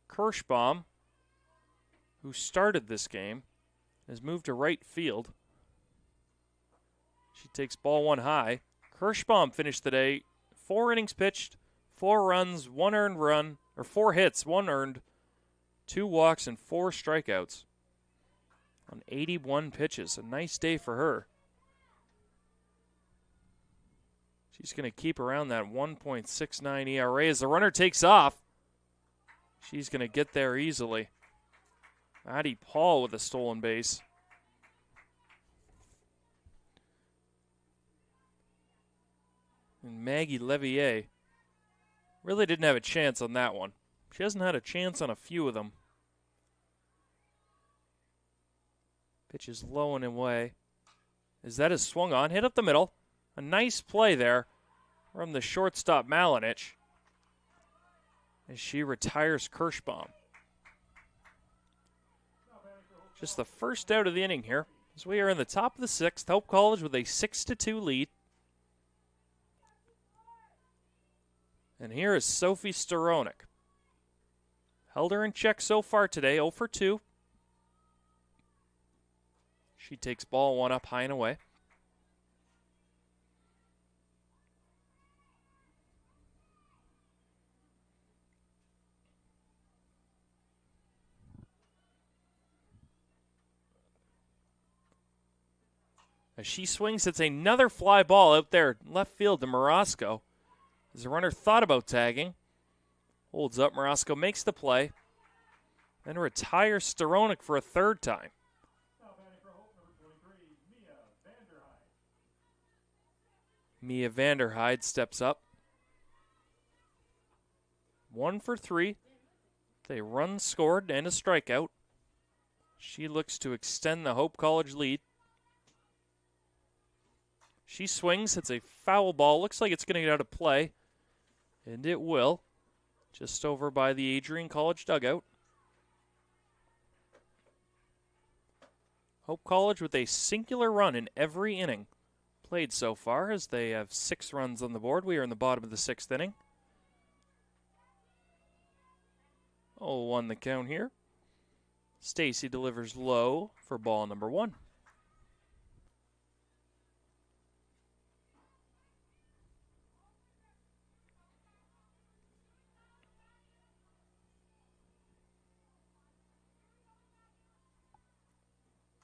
Kirschbaum. who started this game, has moved to right field. She takes ball one high. Kirschbaum finished the day 4 innings pitched, 4 runs, 1 earned run, or 4 hits, 1 earned, 2 walks, and 4 strikeouts on 81 pitches. A nice day for her. She's going to keep around that 1.69 ERA as the runner takes off. She's going to get there easily. Maddie Paul with a stolen base. And Maggie Levier really didn't have a chance on that one. She hasn't had a chance on a few of them. Pitch is low and away. As that is swung on, hit up the middle. A nice play there from the shortstop Malinich as she retires Kirschbaum. Just the first out of the inning here as we are in the top of the 6th. Hope College with a 6-2 lead. And here is Sophie Storonik. Held her in check so far today, 0 for 2. She takes ball 1 up high and away. As she swings, it's another fly ball out there left field to Morosco. As the runner thought about tagging, holds up, Morosco makes the play, then retires Storonik for a 3rd time. Mia Vanderhyde steps up. 1 for 3. A run scored and a strikeout. She looks to extend the Hope College lead. She swings, hits a foul ball. Looks like it's going to get out of play. And it will. Just over by the Adrian College dugout. Hope College with a singular run in every inning played so far, as they have 6 runs on the board. We are in the bottom of the 6th inning. 0-1 the count here. Stacy delivers low for ball number 1.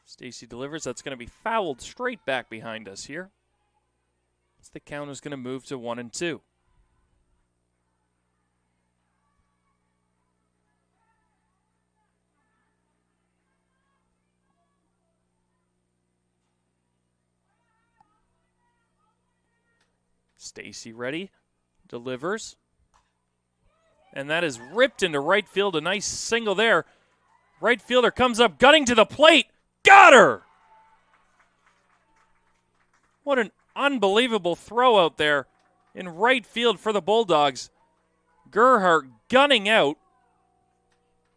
Stacy delivers. That's going to be fouled straight back behind us here. As the count is going to move to 1-2. Stacy ready, delivers. And that is ripped into right field. A nice single there. Right fielder comes up, gunning to the plate. Got her! What an unbelievable throw out there in right field for the Bulldogs. Gerhardt gunning out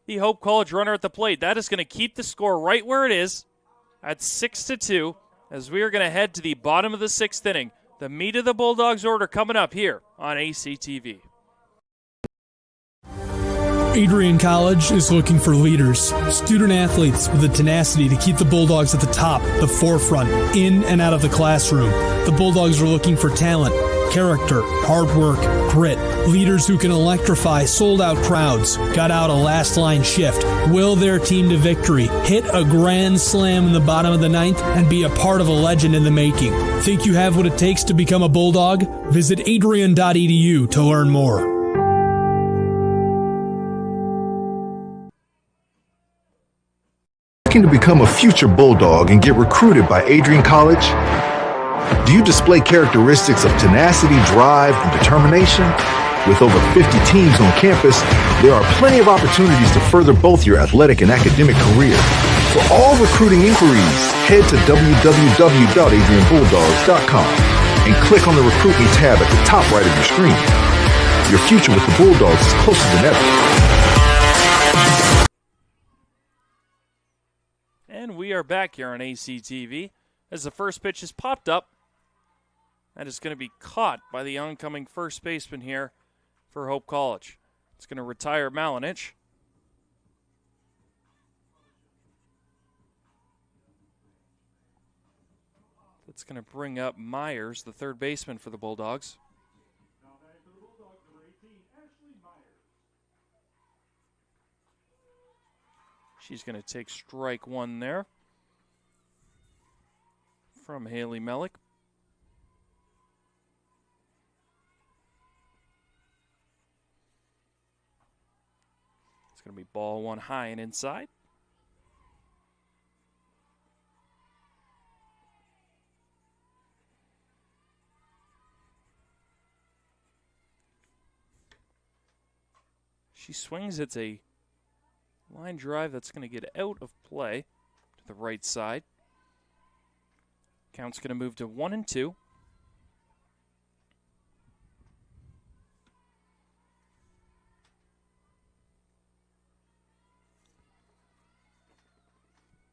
the Hope College runner at the plate. That is going to keep the score right where it is at 6-2 as we are going to head to the bottom of the 6th inning. The meat of the Bulldogs order coming up here on ACTV. Adrian College is looking for leaders, student athletes with the tenacity to keep the Bulldogs at the top, the forefront, in and out of the classroom. The Bulldogs are looking for talent, character, hard work, grit, leaders who can electrify sold-out crowds, gut out a last-line shift, will their team to victory, hit a grand slam in the bottom of the 9th, and be a part of a legend in the making. Think you have what it takes to become a Bulldog? Visit adrian.edu to learn more. Looking to become a future Bulldog and get recruited by Adrian College? Do you display characteristics of tenacity, drive, and determination? With over 50 teams on campus, there are plenty of opportunities to further both your athletic and academic career. For all recruiting inquiries, head to www.adrianbulldogs.com and click on the Recruit Me tab at the top right of your screen. Your future with the Bulldogs is closer than ever. And we are back here on ACTV as the first pitch is popped up. That is going to be caught by the oncoming first baseman here for Hope College. It's going to retire Malinich. That's going to bring up Myers, the third baseman for the Bulldogs. She's going to take strike one there from Haley Mellick. It's going to be ball one high and inside. She swings. It's a line drive that's going to get out of play to the right side. Count's going to move to 1-2.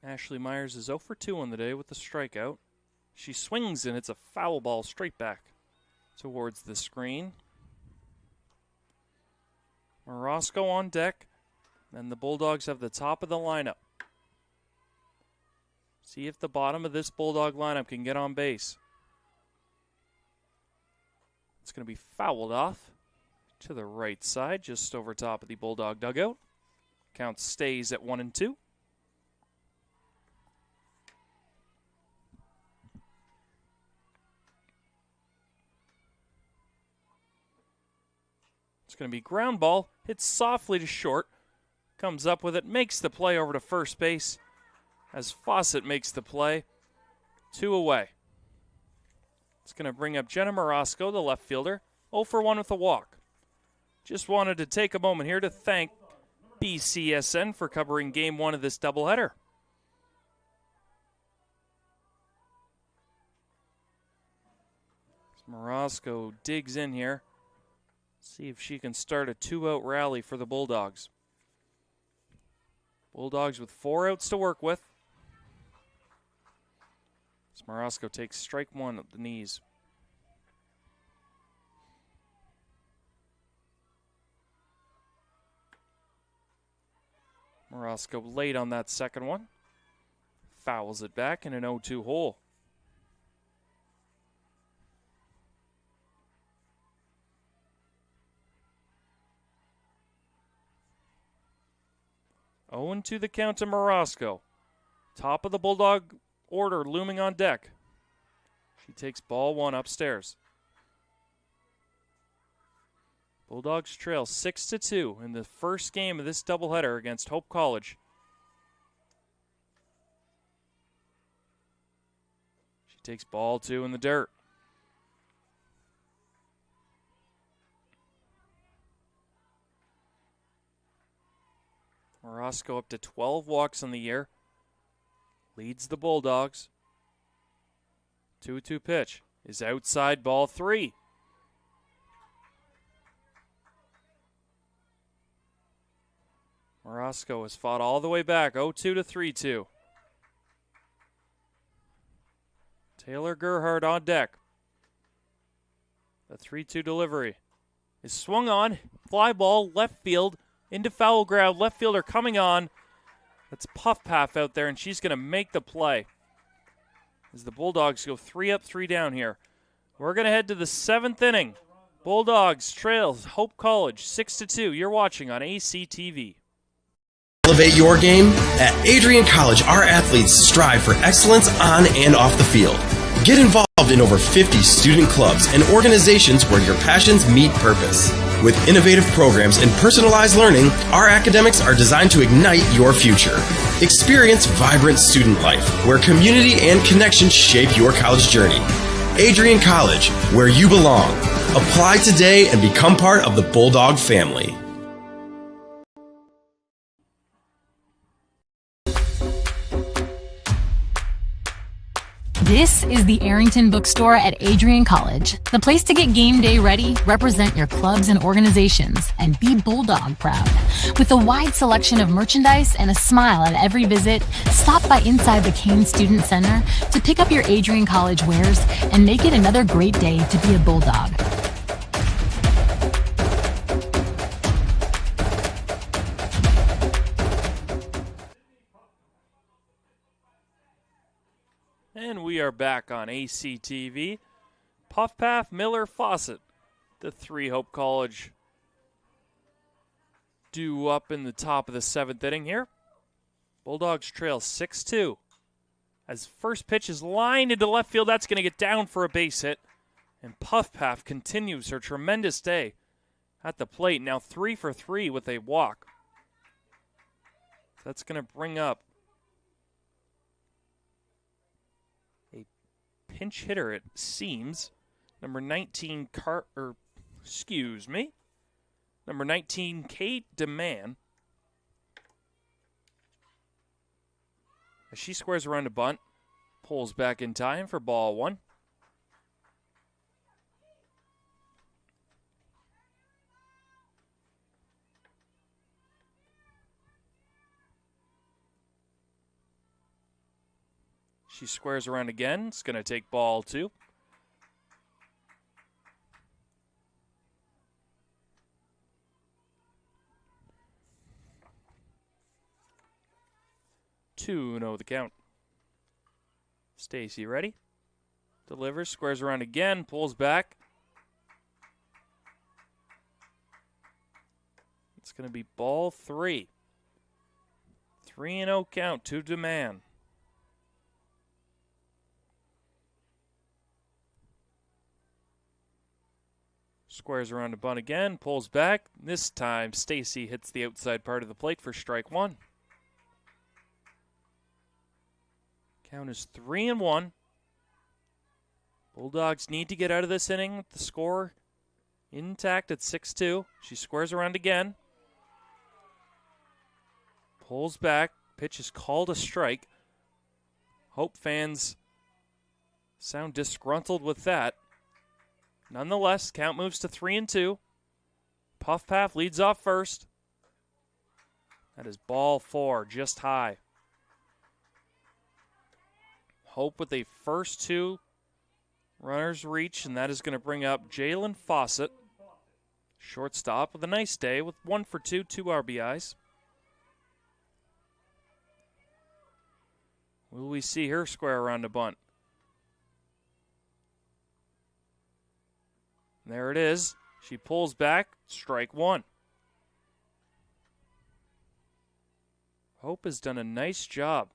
Ashley Myers is 0 for 2 on the day with the strikeout. She swings and it's a foul ball straight back towards the screen. Morosco on deck, and the Bulldogs have the top of the lineup. See if the bottom of this Bulldog lineup can get on base. It's going to be fouled off to the right side, just over top of the Bulldog dugout. Count stays at 1-2. It's going to be ground ball, hits softly to short, comes up with it, makes the play over to first base as Fawcett makes the play. 2 away. It's going to bring up Jenna Morosco, the left fielder, 0 for 1 with a walk. Just wanted to take a moment here to thank BCSN for covering Game 1 of this doubleheader. Morosco digs in here. See if she can start a 2-out rally for the Bulldogs. Bulldogs with 4 outs to work with. Morosco takes strike one at the knees. Morosco late on that second one. Fouls it back in an 0-2 hole. Oh, 0-2 the count to Morosco. Top of the Bulldog order looming on deck. She takes ball one upstairs. Bulldogs trail 6-2 in the first game of this doubleheader against Hope College. She takes ball two in the dirt. Morosco up to 12 walks on the year. Leads the Bulldogs. 2-2 pitch is outside, ball three. Morosco has fought all the way back, 0-2 to 3-2. Taylor Gerhardt on deck. The 3-2 delivery is swung on. Fly ball, left field, into foul ground. Left fielder coming on. That's Puff Paff out there, and she's going to make the play. As the Bulldogs go 3 up, 3 down here. We're going to head to the 7th inning. Bulldogs trails Hope College 6-2. You're watching on ACTV. Elevate your game? At Adrian College, our athletes strive for excellence on and off the field. Get involved in over 50 student clubs and organizations where your passions meet purpose. With innovative programs and personalized learning, our academics are designed to ignite your future. Experience vibrant student life, where community and connection shape your college journey. Adrian College, where you belong. Apply today and become part of the Bulldog family. This is the Arrington Bookstore at Adrian College, the place to get game day ready, represent your clubs and organizations, and be Bulldog proud. With a wide selection of merchandise and a smile at every visit, stop by inside the Kane Student Center to pick up your Adrian College wares and make it another great day to be a Bulldog. And we we are back on ACTV. Puff Paff, Miller, Fawcett. The three Hope College due up in the top of the 7th inning here. Bulldogs trail 6-2. As first pitch is lined into left field, that's going to get down for a base hit. And Puff Paff continues her tremendous day at the plate. Now 3 for 3 with a walk. That's going to bring up a pinch hitter, it seems. Number 19, Number 19, Kate DeMann. As she squares around a bunt, pulls back in time for ball 1. She squares around again. It's going to take ball 2. No, the count. Stacy ready. Delivers, squares around again, pulls back. It's going to be ball 3. 3-0 count to DeMann. Squares around a bunt again, pulls back. This time, Stacy hits the outside part of the plate for strike 1. Count is 3-1. Bulldogs need to get out of this inning with the score intact at 6-2. She squares around again. Pulls back. Pitch is called a strike. Hope fans sound disgruntled with that. Nonetheless, count moves to 3-2. Puff Paff leads off first. That is ball 4, just high. Hope with a first 2 runners reach, and that is going to bring up Jalen Fawcett. Shortstop with a nice day with 1 for 2, 2 RBIs. Will we see her square around a bunt? There it is. She pulls back, strike 1. Hope has done a nice job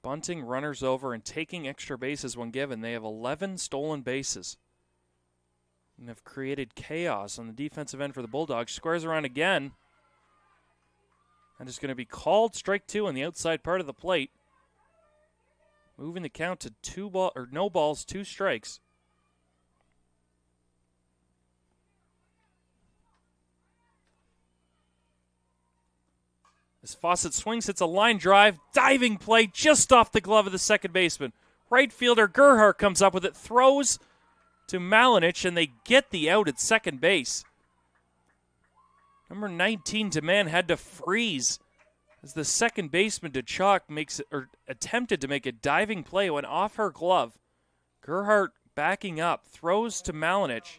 bunting runners over and taking extra bases when given. They have 11 stolen bases and have created chaos on the defensive end for the Bulldogs. Squares around again. That is going to be called strike 2 on the outside part of the plate. Moving the count to no balls, 2 strikes. As Fawcett swings, hits a line drive, diving play just off the glove of the second baseman. Right fielder Gerhardt comes up with it, throws to Malinich, and they get the out at second base. Number 19, DeMann, had to freeze as the second baseman, DeChalk, attempted to make a diving play, went off her glove. Gerhardt backing up, throws to Malinich,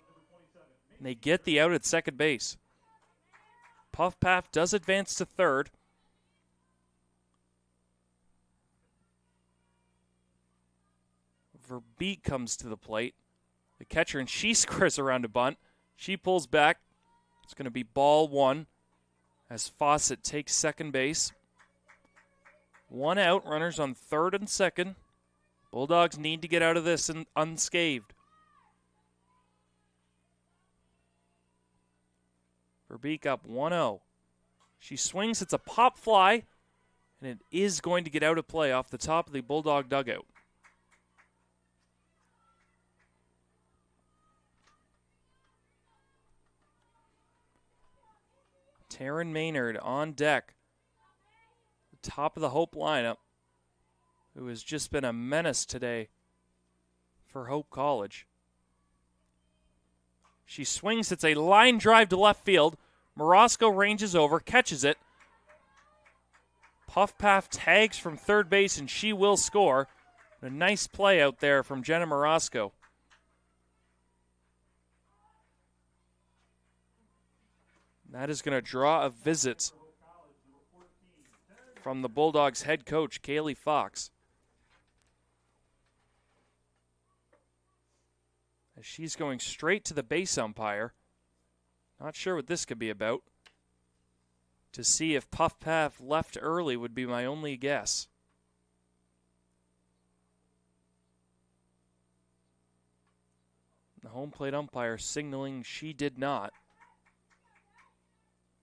and they get the out at second base. Puff Paff does advance to third. Verbeek comes to the plate. The catcher, and she squares around a bunt. She pulls back. It's going to be ball 1 as Fawcett takes second base. 1 out, runners on third and second. Bulldogs need to get out of this unscathed. Verbeek up 1-0. She swings, it's a pop fly, and it is going to get out of play off the top of the Bulldog dugout. Taryn Maynard on deck. The top of the Hope lineup, who has just been a menace today for Hope College. She swings. It's a line drive to left field. Morosco ranges over, catches it. Puff Paff tags from third base, and she will score. A nice play out there from Jenna Morosco. That is going to draw a visit from the Bulldogs head coach, Kaylee Fox. as she's going straight to the base umpire. Not sure what this could be about. To see if Puff Path left early would be my only guess. The home plate umpire signaling she did not.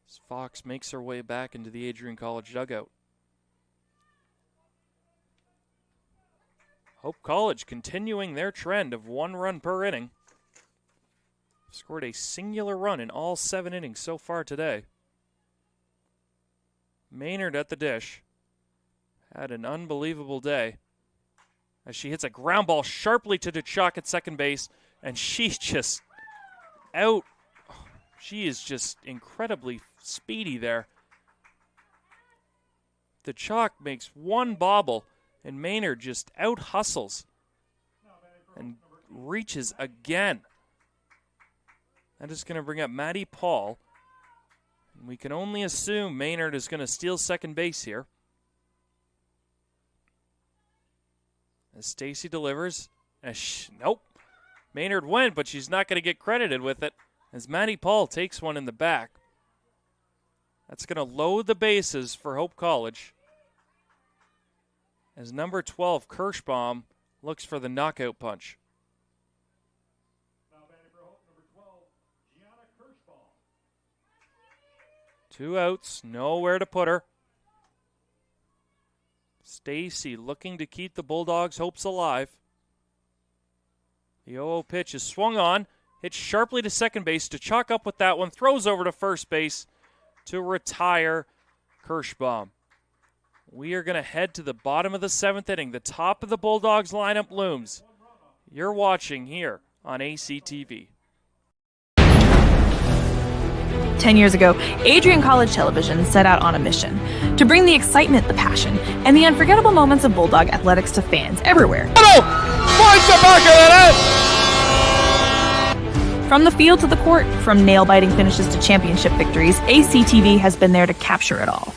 As Fox makes her way back into the Adrian College dugout. Hope College continuing their trend of 1 run per inning. Scored a singular run in all 7 innings so far today. Maynard at the dish. Had an unbelievable day. As she hits a ground ball sharply to Duchok at second base. And she's just out. She is just incredibly speedy there. Duchok makes one bobble. And Maynard just out-hustles and reaches again. That is going to bring up Maddie Paul. And we can only assume Maynard is going to steal second base here. As Stacy delivers. Nope. Maynard went, but she's not going to get credited with it. As Maddie Paul takes one in the back. That's going to load the bases for Hope College. As number 12, Kirschbaum, looks for the knockout punch. Now batting for Hope, number 12, Gianna Kirschbaum. 2 outs, nowhere to put her. Stacy looking to keep the Bulldogs' hopes alive. The 0-0 pitch is swung on, hits sharply to second base. To chalk up with that one, throws over to first base to retire Kirschbaum. We are going to head to the bottom of the 7th inning. The top of the Bulldogs lineup looms. You're watching here on ACTV. 10 years ago, Adrian College Television set out on a mission to bring the excitement, the passion, and the unforgettable moments of Bulldog athletics to fans everywhere. From the field to the court, from nail-biting finishes to championship victories, ACTV has been there to capture it all.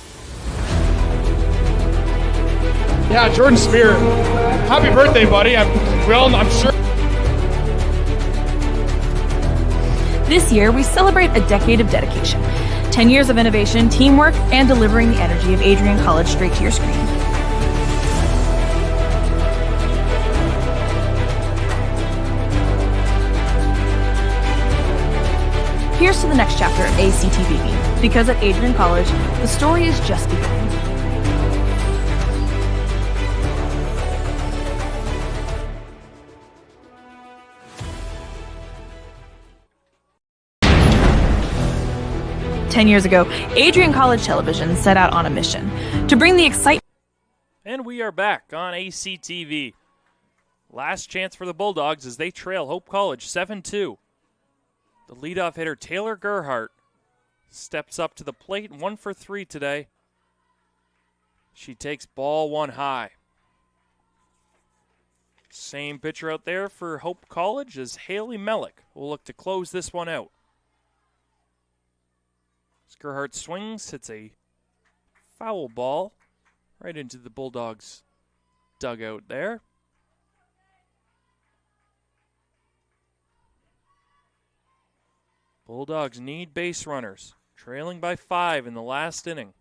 Yeah, Jordan Spear. Happy birthday, buddy. I'm sure. This year, we celebrate a decade of dedication, 10 years of innovation, teamwork, and delivering the energy of Adrian College straight to your screen. Here's to the next chapter of ACTV, because at Adrian College, the story is just beginning. Ten years ago, Adrian College Television set out on a mission to bring the excitement. And we are back on ACTV. Last chance for the Bulldogs as they trail Hope College 7-2. The leadoff hitter, Taylor Gerhardt, steps up to the plate, 1 for 3 today. She takes ball 1 high. Same pitcher out there for Hope College as Haley Mellick will look to close this one out. Gerhardt swings, hits a foul ball right into the Bulldogs' dugout there. Bulldogs need base runners, trailing by 5 in the last inning.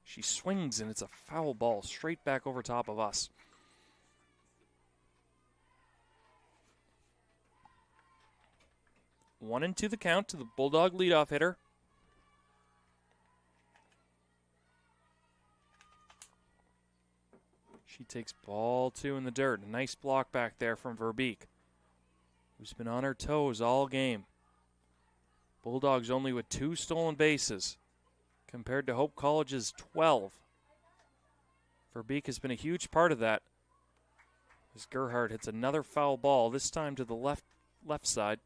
She swings and it's a foul ball straight back over top of us. One and 2 the count to the Bulldog leadoff hitter. She takes ball 2 in the dirt. A nice block back there from Verbeek, who's been on her toes all game. Bulldogs only with 2 stolen bases compared to Hope College's 12. Verbeek has been a huge part of that. As Gerhardt hits another foul ball, this time to the left side.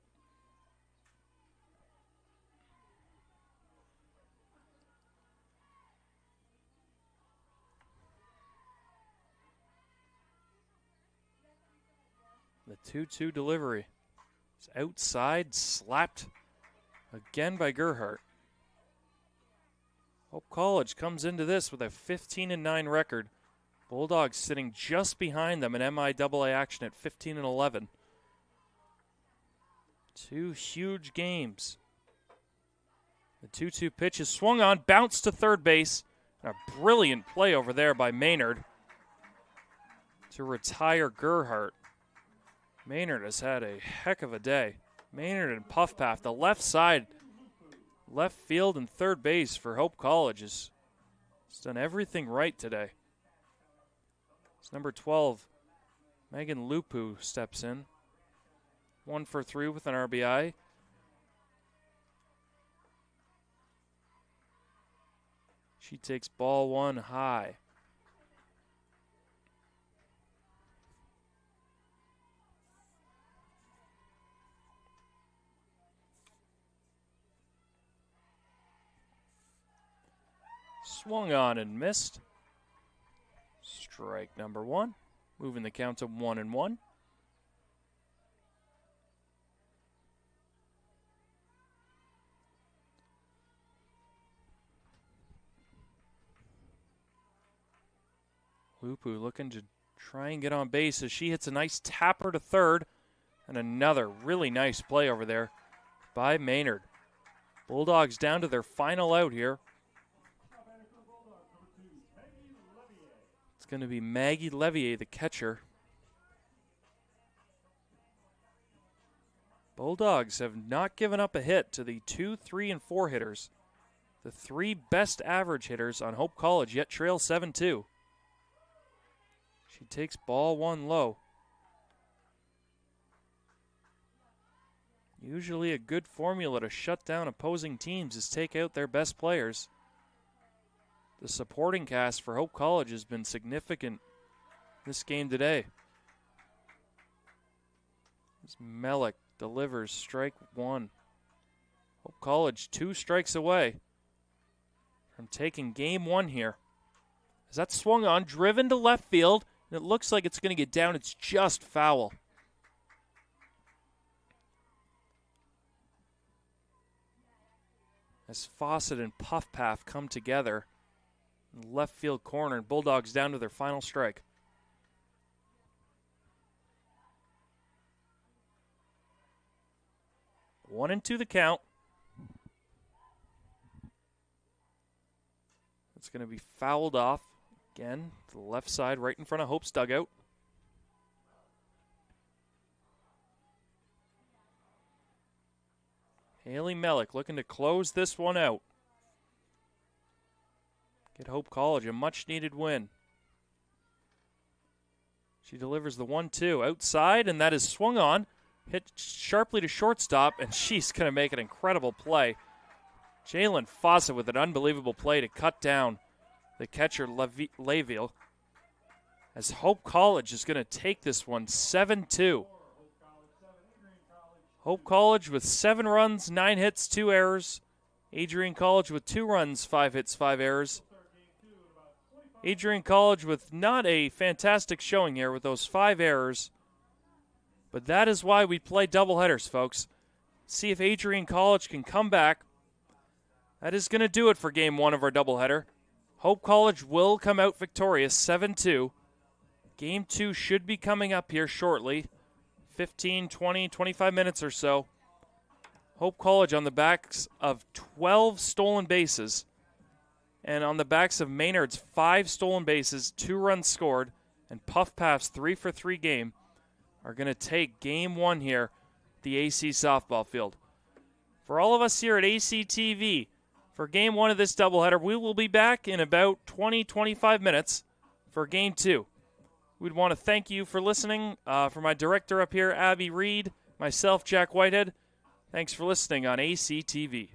The 2-2 delivery. It's outside, slapped again by Gerhardt. Hope College comes into this with a 15-9 record. Bulldogs sitting just behind them in MIAA action at 15 and 11. Two huge games. The 2-2 pitch is swung on, bounced to third base. A brilliant play over there by Maynard to retire Gerhardt. Maynard has had a heck of a day. Maynard and Puffpaff, the left side, left field and third base for Hope College has done everything right today. It's number 12, Megan Lupu steps in. 1 for 3 with an RBI. She takes ball 1 high. Swung on and missed. Strike number 1. Moving the count to 1-1. Lupu looking to try and get on base as she hits a nice tapper to third. And another really nice play over there by Maynard. Bulldogs down to their final out here. It's going to be Maggie Levier, the catcher. Bulldogs have not given up a hit to the 2, 3, and 4 hitters. The 3 best average hitters on Hope College, yet trail 7-2. She takes ball 1 low. Usually a good formula to shut down opposing teams is take out their best players. The supporting cast for Hope College has been significant this game today. As Melick delivers strike 1. Hope College 2 strikes away from taking game 1 here. As that swung on, driven to left field, and it looks like it's going to get down. It's just foul. As Fawcett and Puffpaff come together in the left field corner, and Bulldogs down to their final strike. One and 2 the count. It's going to be fouled off again to the left side, right in front of Hope's dugout. Haley Melick looking to close this one out. Get Hope College a much-needed win. She delivers the 1-2 outside, and that is swung on. Hit sharply to shortstop, and she's going to make an incredible play. Jalen Fawcett with an unbelievable play to cut down the catcher Layville. As Hope College is going to take this one 7-2. Hope College with 7 runs, 9 hits, 2 errors. Adrian College with 2 runs, 5 hits, 5 errors. Adrian College with not a fantastic showing here with those 5 errors. But that is why we play doubleheaders, folks. See if Adrian College can come back. That is going to do it for game 1 of our doubleheader. Hope College will come out victorious 7-2. Game 2 should be coming up here shortly. 15, 20, 25 minutes or so. Hope College on the backs of 12 stolen bases. And on the backs of Maynard's 5 stolen bases, 2 runs scored, and Puffpaff's 3 for 3 game are going to take game 1 here at the AC softball field. For all of us here at ACTV, for game 1 of this doubleheader, we will be back in about 20, 25 minutes for game 2. We'd want to thank you for listening. For my director up here, Abby Reed, myself, Jack Whitehead, thanks for listening on ACTV.